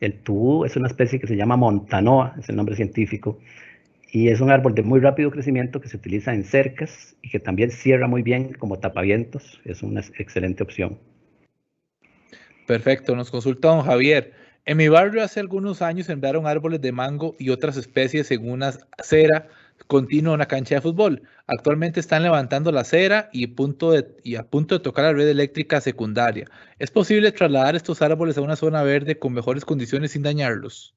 El tubú es una especie que se llama montanoa, es el nombre científico, y es un árbol de muy rápido crecimiento que se utiliza en cercas y que también cierra muy bien como tapavientos. Es una excelente opción. Perfecto, nos consulta don Javier. En mi barrio hace algunos años sembraron árboles de mango y otras especies en una acera continua en una cancha de fútbol. Actualmente están levantando la acera y a punto de tocar la red eléctrica secundaria. ¿Es posible trasladar estos árboles a una zona verde con mejores condiciones sin dañarlos?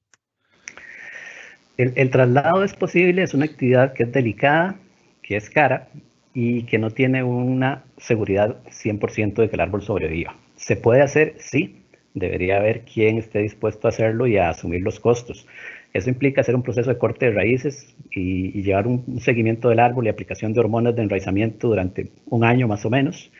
El traslado es posible, es una actividad que es delicada, que es cara y que no tiene una seguridad 100% de que el árbol sobreviva. ¿Se puede hacer? Sí. Debería haber quien esté dispuesto a hacerlo y a asumir los costos. Eso implica hacer un proceso de corte de raíces y llevar un seguimiento del árbol y aplicación de hormonas de enraizamiento durante un año más o menos,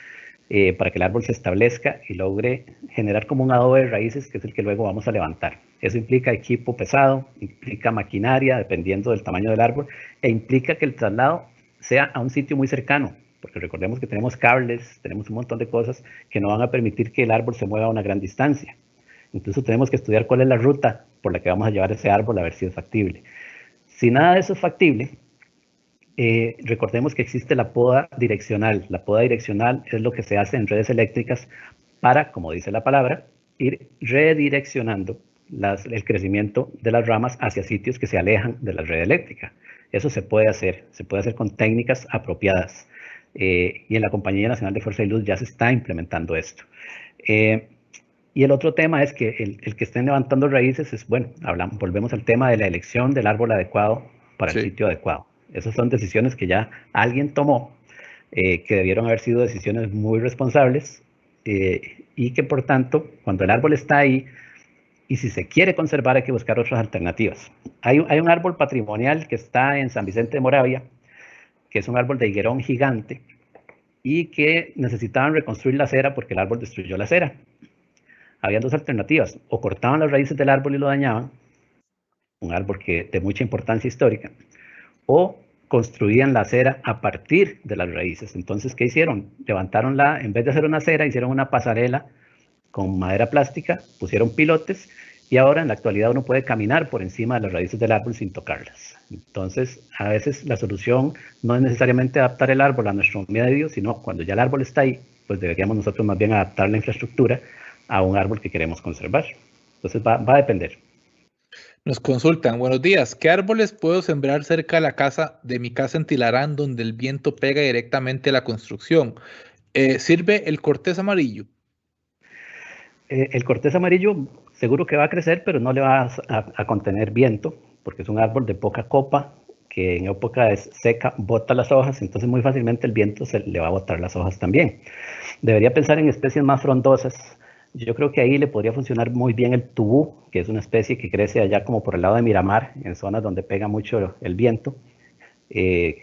para que el árbol se establezca y logre generar como un adobe de raíces, que es el que luego vamos a levantar. Eso implica equipo pesado, implica maquinaria, dependiendo del tamaño del árbol, e implica que el traslado sea a un sitio muy cercano, porque recordemos que tenemos cables, tenemos un montón de cosas que no van a permitir que el árbol se mueva a una gran distancia. Incluso tenemos que estudiar cuál es la ruta por la que vamos a llevar ese árbol a ver si es factible. Si nada de eso es factible, recordemos que existe la poda direccional. La poda direccional es lo que se hace en redes eléctricas para, como dice la palabra, ir redireccionando el crecimiento de las ramas hacia sitios que se alejan de la red eléctrica. Eso se puede hacer con técnicas apropiadas. Y en la Compañía Nacional de Fuerza y Luz ya se está implementando esto. Y el otro tema es que el que estén levantando raíces es, bueno, volvemos al tema de la elección del árbol adecuado para el sitio adecuado. Esas son decisiones que ya alguien tomó, que debieron haber sido decisiones muy responsables, y que por tanto, cuando el árbol está ahí, y si se quiere conservar hay que buscar otras alternativas. Hay un árbol patrimonial que está en San Vicente de Moravia, que es un árbol de higuerón gigante, y que necesitaban reconstruir la acera porque el árbol destruyó la acera. Habían dos alternativas: o cortaban las raíces del árbol y lo dañaban, un árbol de mucha importancia histórica, o construían la acera a partir de las raíces. Entonces, ¿qué hicieron? En vez de hacer una acera, hicieron una pasarela con madera plástica, pusieron pilotes, y ahora en la actualidad uno puede caminar por encima de las raíces del árbol sin tocarlas. Entonces, a veces la solución no es necesariamente adaptar el árbol a nuestro medio, sino cuando ya el árbol está ahí, pues deberíamos nosotros más bien adaptar la infraestructura a un árbol que queremos conservar. Entonces va a depender. Nos consultan, buenos días, ¿qué árboles puedo sembrar cerca de mi casa en Tilarán, donde el viento pega directamente a la construcción? ¿Sirve el cortés amarillo? El cortés amarillo seguro que va a crecer, pero no le va a contener viento, porque es un árbol de poca copa, que en época seca bota las hojas, entonces muy fácilmente el viento se le va a botar las hojas también. Debería pensar en especies más frondosas. Yo creo que ahí le podría funcionar muy bien el tubú, que es una especie que crece allá como por el lado de Miramar, en zonas donde pega mucho el viento.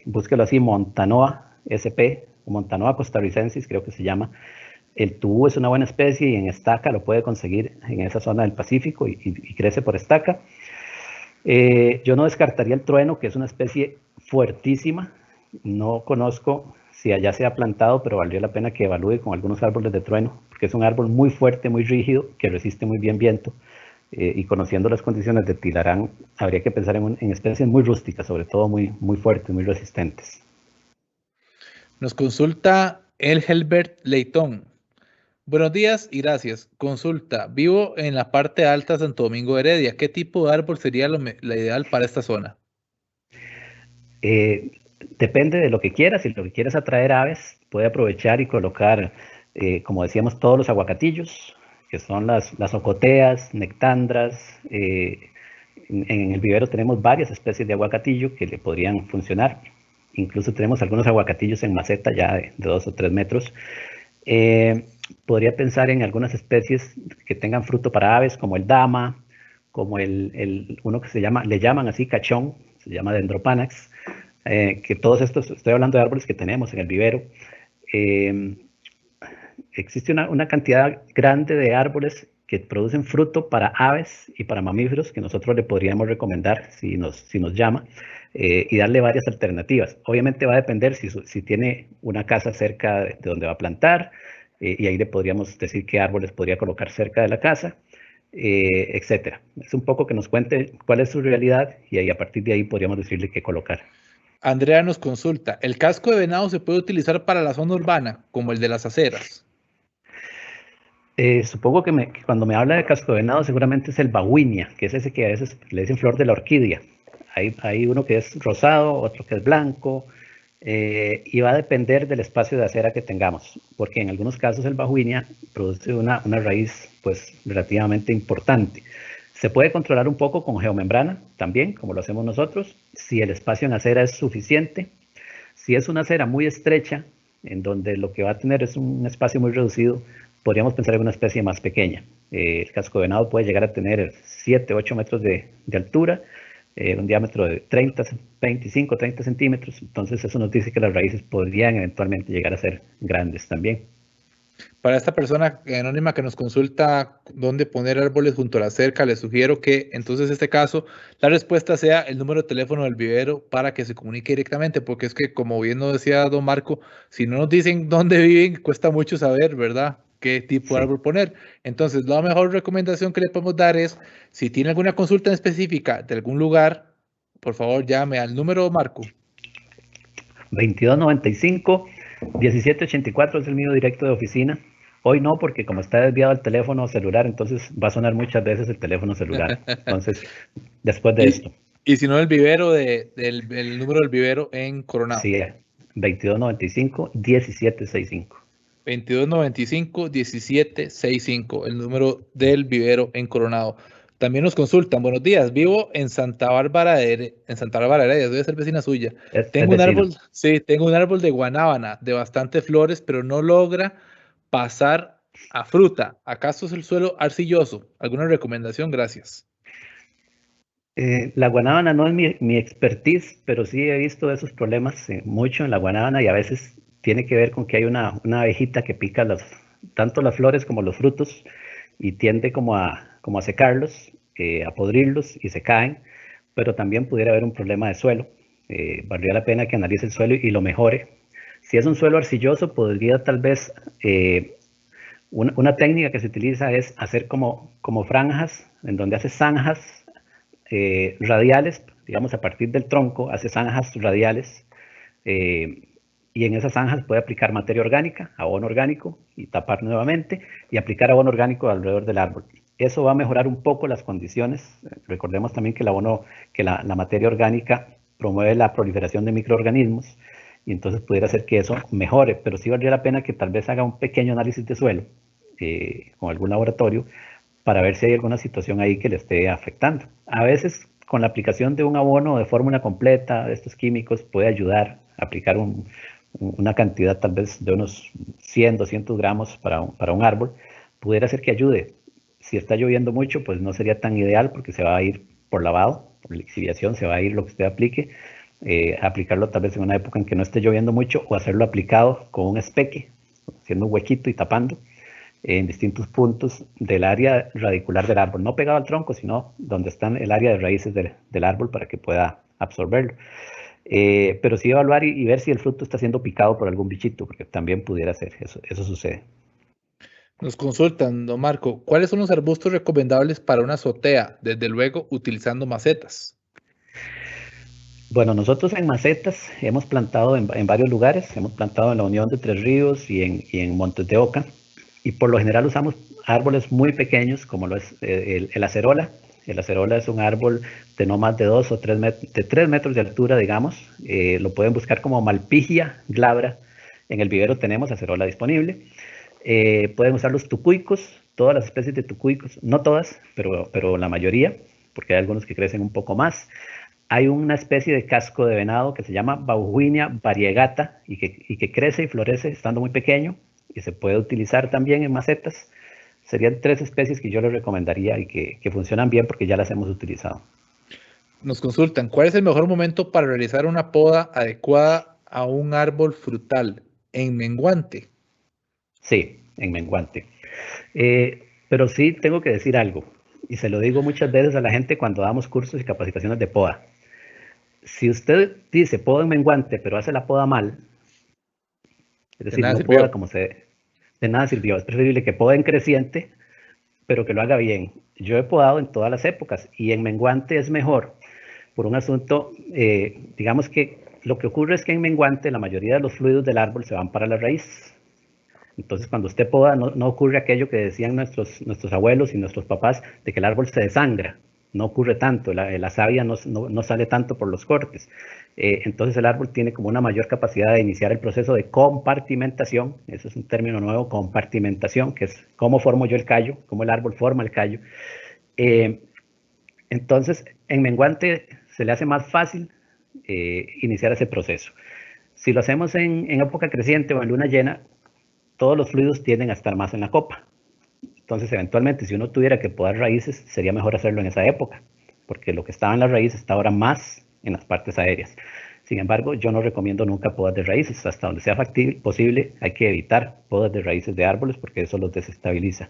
Búsquelo así, Montanoa SP, o Montanoa costarricensis, creo que se llama. El tubú es una buena especie y en estaca lo puede conseguir en esa zona del Pacífico y crece por estaca. Yo no descartaría el trueno, que es una especie fuertísima. No conozco si allá se ha plantado, pero valdría la pena que evalúe con algunos árboles de trueno, porque es un árbol muy fuerte, muy rígido, que resiste muy bien viento. Y conociendo las condiciones de Tilarán, habría que pensar en especies muy rústicas, sobre todo muy fuertes, muy resistentes. Nos consulta el Helbert Leitón. Buenos días y gracias. Consulta, vivo en la parte alta de Santo Domingo de Heredia. ¿Qué tipo de árbol sería la ideal para esta zona? Depende de lo que quieras. Si lo que quieres atraer aves, puede aprovechar y colocar, como decíamos, todos los aguacatillos, que son las ocoteas, nectandras. En el vivero tenemos varias especies de aguacatillo que le podrían funcionar. Incluso tenemos algunos aguacatillos en maceta ya de 2 o 3 metros. Podría pensar en algunas especies que tengan fruto para aves, como el dama, como uno que le llaman así cachón, se llama Dendropanax, que todos estos, estoy hablando de árboles que tenemos en el vivero. Existe una cantidad grande de árboles que producen fruto para aves y para mamíferos que nosotros le podríamos recomendar si nos llama, y darle varias alternativas. Obviamente va a depender si tiene una casa cerca de donde va a plantar, y ahí le podríamos decir qué árboles podría colocar cerca de la casa, etcétera. Es un poco que nos cuente cuál es su realidad y ahí, a partir de ahí podríamos decirle qué colocar. Andrea nos consulta, ¿el casco de venado se puede utilizar para la zona urbana, como el de las aceras? Supongo que cuando me habla de casco de venado seguramente es el baguinia, que es ese que a veces le dicen flor de la orquídea. Hay uno que es rosado, otro que es blanco, y va a depender del espacio de acera que tengamos, porque en algunos casos el baguinia produce una raíz pues relativamente importante. Se puede controlar un poco con geomembrana también, como lo hacemos nosotros, si el espacio en acera es suficiente. Si es una acera muy estrecha, en donde lo que va a tener es un espacio muy reducido, podríamos pensar en una especie más pequeña. El casco de venado puede llegar a tener 7, 8 metros de altura, un diámetro de 25, 30 centímetros. Entonces eso nos dice que las raíces podrían eventualmente llegar a ser grandes también. Para esta persona anónima que nos consulta dónde poner árboles junto a la cerca, le sugiero que entonces en este caso la respuesta sea el número de teléfono del vivero para que se comunique directamente, porque es que como bien nos decía don Marco, si no nos dicen dónde viven, cuesta mucho saber, ¿verdad? Qué tipo de Sí. árbol poner. Entonces, la mejor recomendación que le podemos dar es, si tiene alguna consulta en específica de algún lugar, por favor llame al número Marco. 2295 1784 es el mío directo de oficina. Hoy no, porque como está desviado el teléfono celular, entonces va a sonar muchas veces el teléfono celular. Entonces, después de esto. Y si no, el vivero el número del vivero en Coronado. Sí, 2295 1765. 2295-1765, el número del vivero en Coronado. También nos consultan, buenos días, vivo en Santa Bárbara de Heredia, debe ser vecina suya. Es Tengo un vecino. árbol, sí, tengo un árbol de guanábana de bastantes flores, pero no logra pasar a fruta. ¿Acaso es el suelo arcilloso? ¿Alguna recomendación? Gracias. La guanábana no es mi expertise, pero sí he visto esos problemas mucho en la guanábana y a veces tiene que ver con que hay una abejita que pica tanto las flores como los frutos y tiende como a secarlos, a podrirlos y se caen, pero también pudiera haber un problema de suelo. Valdría la pena que analice el suelo y lo mejore. Si es un suelo arcilloso, podría tal vez, una técnica que se utiliza es hacer como franjas, en donde hace zanjas radiales, digamos a partir del tronco, hace zanjas radiales y en esas zanjas puede aplicar materia orgánica, abono orgánico y tapar nuevamente y aplicar abono orgánico alrededor del árbol. Eso va a mejorar un poco las condiciones. Recordemos también que la materia orgánica promueve la proliferación de microorganismos y entonces pudiera ser que eso mejore, pero sí valdría la pena que tal vez haga un pequeño análisis de suelo con algún laboratorio para ver si hay alguna situación ahí que le esté afectando. A veces con la aplicación de un abono de fórmula completa de estos químicos puede ayudar a aplicar una cantidad tal vez de unos 100, 200 gramos para un árbol, pudiera ser que ayude. Si está lloviendo mucho, pues no sería tan ideal porque se va a ir por lavado, por lixiviación, se va a ir lo que usted aplique. Aplicarlo tal vez en una época en que no esté lloviendo mucho o hacerlo aplicado con un espeque, haciendo un huequito y tapando en distintos puntos del área radicular del árbol, no pegado al tronco, sino donde están el área de raíces del árbol para que pueda absorberlo. Pero sí evaluar y ver si el fruto está siendo picado por algún bichito, porque también pudiera ser, eso sucede. Nos consultan, don Marco, ¿cuáles son los arbustos recomendables para una azotea? Desde luego, utilizando macetas. Bueno, nosotros en macetas hemos plantado en varios lugares, hemos plantado en la Unión de Tres Ríos y en Montes de Oca, y por lo general usamos árboles muy pequeños como lo es el acerola. El acerola es un árbol de no más de 2 o 3 metros, de 3 metros de altura, digamos. Lo pueden buscar como Malpigia glabra. En el vivero tenemos acerola disponible. Pueden usar los tucuicos, todas las especies de tucuicos, no todas, pero la mayoría, porque hay algunos que crecen un poco más. Hay una especie de casco de venado que se llama Bauhinia variegata y que crece y florece estando muy pequeño y se puede utilizar también en macetas. Serían 3 especies que yo les recomendaría y que funcionan bien porque ya las hemos utilizado. Nos consultan, ¿cuál es el mejor momento para realizar una poda adecuada a un árbol frutal? En menguante. Sí, en menguante. Pero sí tengo que decir algo, y se lo digo muchas veces a la gente cuando damos cursos y capacitaciones de poda. Si usted dice poda en menguante, pero hace la poda mal, es De decir, nada no poda sirvió. de nada sirvió. Es preferible que poda en creciente, pero que lo haga bien. Yo he podado en todas las épocas y en menguante es mejor por un asunto, digamos que lo que ocurre es que en menguante la mayoría de los fluidos del árbol se van para la raíz. Entonces, cuando usted poda, no ocurre aquello que decían nuestros abuelos y nuestros papás, de que el árbol se desangra. No ocurre tanto, la savia no sale tanto por los cortes. Entonces, el árbol tiene como una mayor capacidad de iniciar el proceso de compartimentación. Eso es un término nuevo, compartimentación, que es cómo formo yo el callo, cómo el árbol forma el callo. Entonces, en menguante se le hace más fácil iniciar ese proceso. Si lo hacemos en época creciente o en luna llena, todos los fluidos tienden a estar más en la copa. Entonces, eventualmente, si uno tuviera que podar raíces, sería mejor hacerlo en esa época, porque lo que estaba en las raíces está ahora más en las partes aéreas. Sin embargo, yo no recomiendo nunca podas de raíces. Hasta donde sea factible, posible, hay que evitar podas de raíces de árboles porque eso los desestabiliza.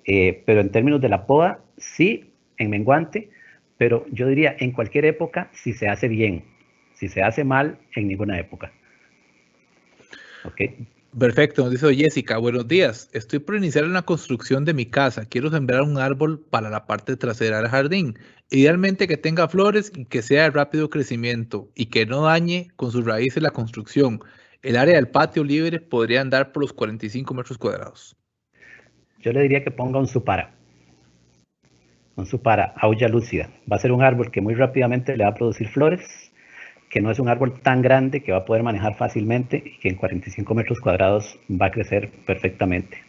Pero en términos de la poda, sí, en menguante, pero yo diría en cualquier época si se hace bien. Si se hace mal, en ninguna época. ¿Ok? Perfecto, nos dice Jessica, buenos días. Estoy por iniciar una construcción de mi casa. Quiero sembrar un árbol para la parte trasera del jardín. Idealmente que tenga flores y que sea de rápido crecimiento y que no dañe con sus raíces la construcción. El área del patio libre podría andar por los 45 metros cuadrados. Yo le diría que ponga un supara, aulla lúcida. Va a ser un árbol que muy rápidamente le va a producir flores, que no es un árbol tan grande que va a poder manejar fácilmente y que en 45 metros cuadrados va a crecer perfectamente.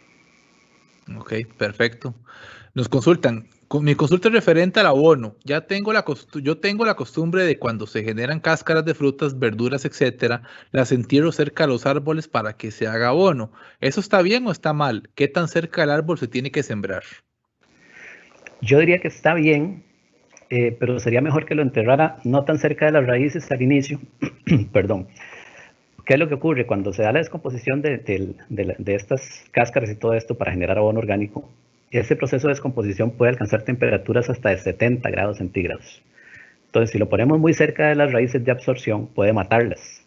Ok, perfecto. Nos consultan, Mi consulta es referente al abono. Yo tengo la costumbre de cuando se generan cáscaras de frutas, verduras, etcétera, las entierro cerca de los árboles para que se haga abono. ¿Eso está bien o está mal? ¿Qué tan cerca del árbol se tiene que sembrar? Yo diría que está bien, pero sería mejor que lo enterrara no tan cerca de las raíces al inicio. Perdón. ¿Qué es lo que ocurre? Cuando se da la descomposición de estas cáscaras y todo esto para generar abono orgánico, ese proceso de descomposición puede alcanzar temperaturas hasta de 70 grados centígrados. Entonces, si lo ponemos muy cerca de las raíces de absorción, puede matarlas.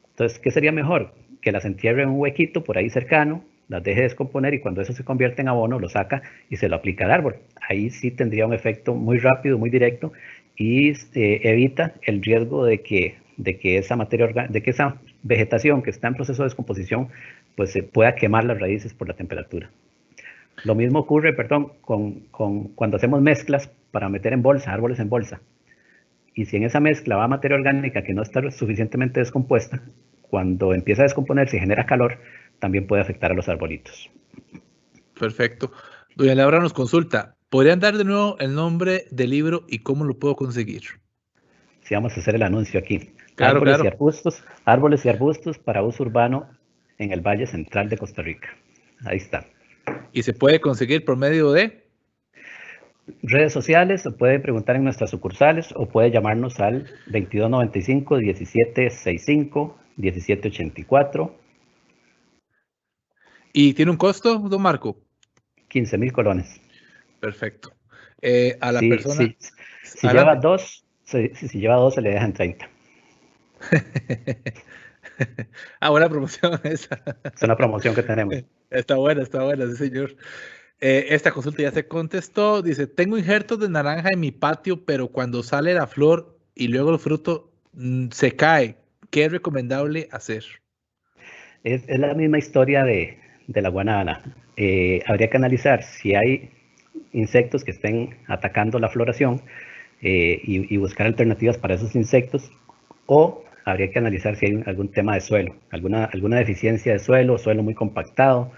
Entonces, ¿qué sería mejor? Que las entierre en un huequito por ahí cercano, las deje descomponer y cuando eso se convierte en abono, lo saca y se lo aplica al árbol. Ahí sí tendría un efecto muy rápido, muy directo y evita el riesgo de que esa vegetación que está en proceso de descomposición pues se pueda quemar las raíces por la temperatura. Lo mismo ocurre, perdón, con cuando hacemos mezclas para meter en bolsa, árboles en bolsa. Y si en esa mezcla va materia orgánica que no está suficientemente descompuesta, cuando empieza a descomponerse y genera calor, también puede afectar a los arbolitos. Perfecto. Doña Laura nos consulta. ¿Podrían dar de nuevo el nombre del libro y cómo lo puedo conseguir? Si vamos a hacer el anuncio aquí. Claro, claro. Árboles y arbustos para uso urbano en el Valle Central de Costa Rica. Ahí está. ¿Y se puede conseguir por medio de? Redes sociales, o puede preguntar en nuestras sucursales o puede llamarnos al 2295 1765 1784. ¿Y tiene un costo, don Marco? 15,000 colones. Perfecto. A la Sí, persona. sí. Si lleva Adelante. dos, si lleva dos se le dejan 30. Buena promoción esa. Es una promoción que tenemos. Está buena, sí, señor. Esta consulta ya se contestó. Dice, tengo injertos de naranja en mi patio, pero cuando sale la flor y luego el fruto se cae. ¿Qué es recomendable hacer? Es la misma historia de la guanábana. Habría que analizar si hay insectos que estén atacando la floración y buscar alternativas para esos insectos, o habría que analizar si hay algún tema de suelo, alguna deficiencia de suelo, suelo muy compactado,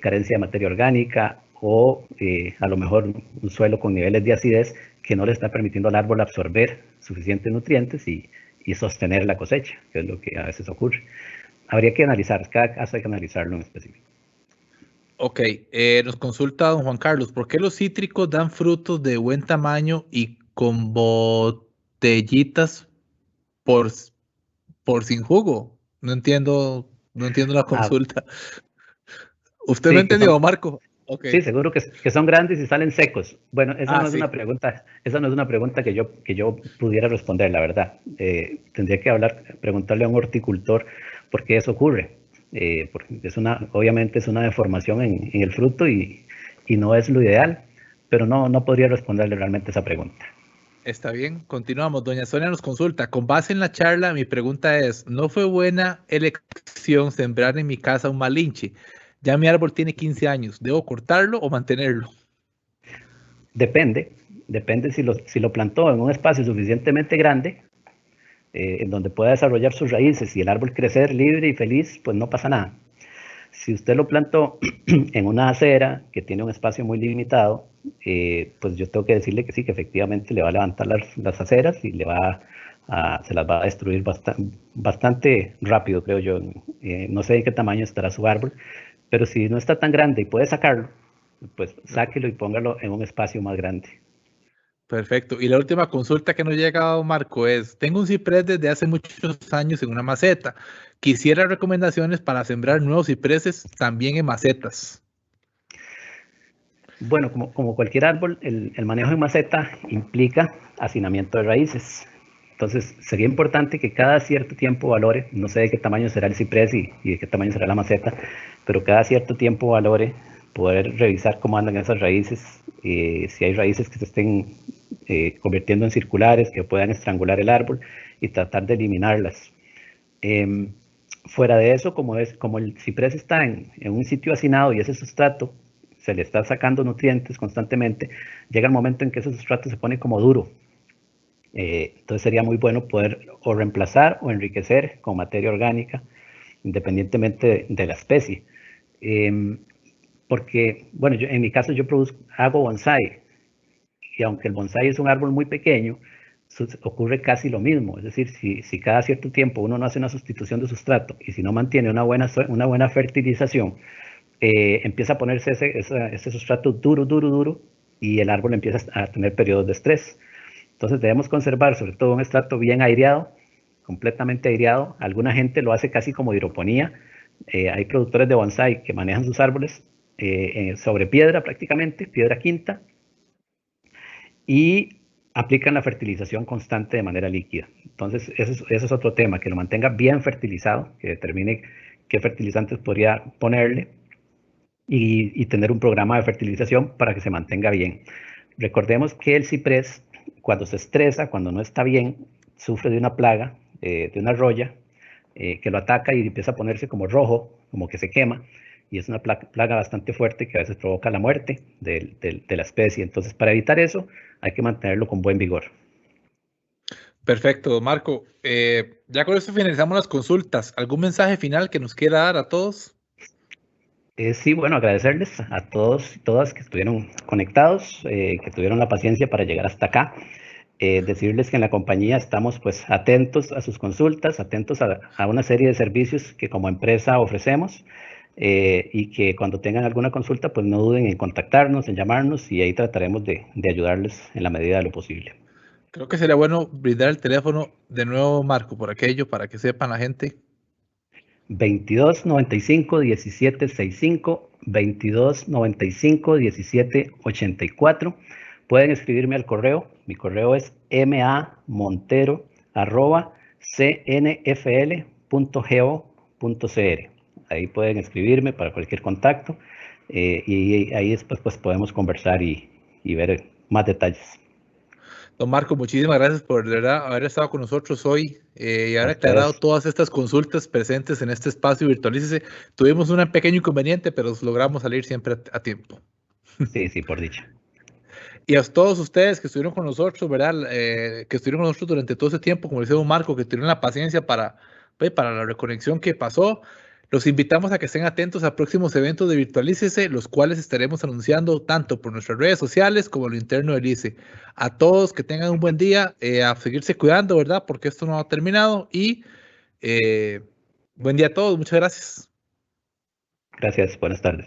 carencia de materia orgánica o a lo mejor un suelo con niveles de acidez que no le está permitiendo al árbol absorber suficientes nutrientes y sostener la cosecha, que es lo que a veces ocurre. Habría que analizar, cada caso hay que analizarlo en específico. Ok, nos consulta don Juan Carlos, ¿por qué los cítricos dan frutos de buen tamaño y con botellitas por, por sin jugo? No entiendo la Ah, consulta. ¿Usted me sí, entendió, Marco? Ok. sí, seguro que son grandes y salen secos. Bueno, Sí. esa no es una pregunta que yo pudiera responder, la verdad. Tendría que preguntarle a un horticultor por qué eso ocurre. Porque obviamente es una deformación en el fruto y no es lo ideal, pero no podría responderle realmente esa pregunta. Está bien, continuamos. Doña Sonia nos consulta. Con base en la charla, mi pregunta es, ¿no fue buena elección sembrar en mi casa un malinche? Ya mi árbol tiene 15 años. ¿Debo cortarlo o mantenerlo? Depende si lo plantó en un espacio suficientemente grande, en donde pueda desarrollar sus raíces y el árbol crecer libre y feliz, pues no pasa nada. Si usted lo plantó en una acera que tiene un espacio muy limitado, pues yo tengo que decirle que sí, que efectivamente le va a levantar las aceras y se las va a destruir bastante rápido, creo yo. No sé en qué tamaño estará su árbol, pero si no está tan grande y puede sacarlo, pues sáquelo y póngalo en un espacio más grande. Perfecto. Y la última consulta que nos ha llegado, Marco, es, tengo un ciprés desde hace muchos años en una maceta. Quisiera recomendaciones para sembrar nuevos cipreses también en macetas. Bueno, como cualquier árbol, el manejo en maceta implica hacinamiento de raíces. Entonces, sería importante que cada cierto tiempo valore, no sé de qué tamaño será el ciprés y de qué tamaño será la maceta, pero cada cierto tiempo valore poder revisar cómo andan esas raíces, si hay raíces que se estén convirtiendo en circulares, que puedan estrangular el árbol y tratar de eliminarlas. Fuera de eso, como el ciprés está en un sitio hacinado y ese sustrato se le está sacando nutrientes constantemente, llega el momento en que ese sustrato se pone como duro. Entonces sería muy bueno poder o reemplazar o enriquecer con materia orgánica, independientemente de la especie. Porque, bueno, en mi caso hago bonsai. y aunque el bonsái es un árbol muy pequeño, ocurre casi lo mismo. Es decir, si cada cierto tiempo uno no hace una sustitución de sustrato y si no mantiene una buena fertilización, empieza a ponerse ese sustrato duro y el árbol empieza a tener periodos de estrés. Entonces debemos conservar sobre todo un estrato bien aireado, completamente aireado. Alguna gente lo hace casi como hidroponía. Hay productores de bonsái que manejan sus árboles sobre piedra prácticamente, piedra quinta, y aplican la fertilización constante de manera líquida. Entonces ese es otro tema, que lo mantenga bien fertilizado, que determine qué fertilizantes podría ponerle y tener un programa de fertilización para que se mantenga bien. Recordemos que el ciprés, cuando se estresa, cuando no está bien, sufre de una plaga, de una roya, que lo ataca y empieza a ponerse como rojo, como que se quema, y es una plaga bastante fuerte que a veces provoca la muerte de la especie. Entonces, para evitar eso, hay que mantenerlo con buen vigor. Perfecto, Marco. Ya con esto finalizamos las consultas. ¿Algún mensaje final que nos quiera dar a todos? Sí, bueno, agradecerles a todos y todas que estuvieron conectados, que tuvieron la paciencia para llegar hasta acá. Decirles que en la compañía estamos pues atentos a sus consultas, atentos a una serie de servicios que como empresa ofrecemos, y que cuando tengan alguna consulta pues no duden en contactarnos, en llamarnos, y ahí trataremos de ayudarles en la medida de lo posible. Creo que sería bueno brindar el teléfono de nuevo, Marco, por aquello, para que sepan la gente. 22 95 17 65, 22 95 17 84. Pueden escribirme al correo. Mi correo es mamontero@cnfl.go.cr. Ahí pueden escribirme para cualquier contacto, y ahí después pues podemos conversar y ver más detalles. Don Marco, muchísimas gracias por de verdad haber estado con nosotros hoy y A haber aclarado ustedes. todas estas consultas presentes en este espacio Virtualícese. Tuvimos un pequeño inconveniente, pero logramos salir siempre a tiempo. Sí, sí, por dicha. Y a todos ustedes que estuvieron con nosotros, ¿verdad? Que estuvieron con nosotros durante todo ese tiempo, como decía don Marco, que tuvieron la paciencia para la reconexión que pasó. Los invitamos a que estén atentos a próximos eventos de Virtualícese, los cuales estaremos anunciando tanto por nuestras redes sociales como lo interno del ICE. A todos que tengan un buen día, a seguirse cuidando, ¿verdad? Porque esto no ha terminado. Y buen día a todos, muchas gracias. Gracias, buenas tardes.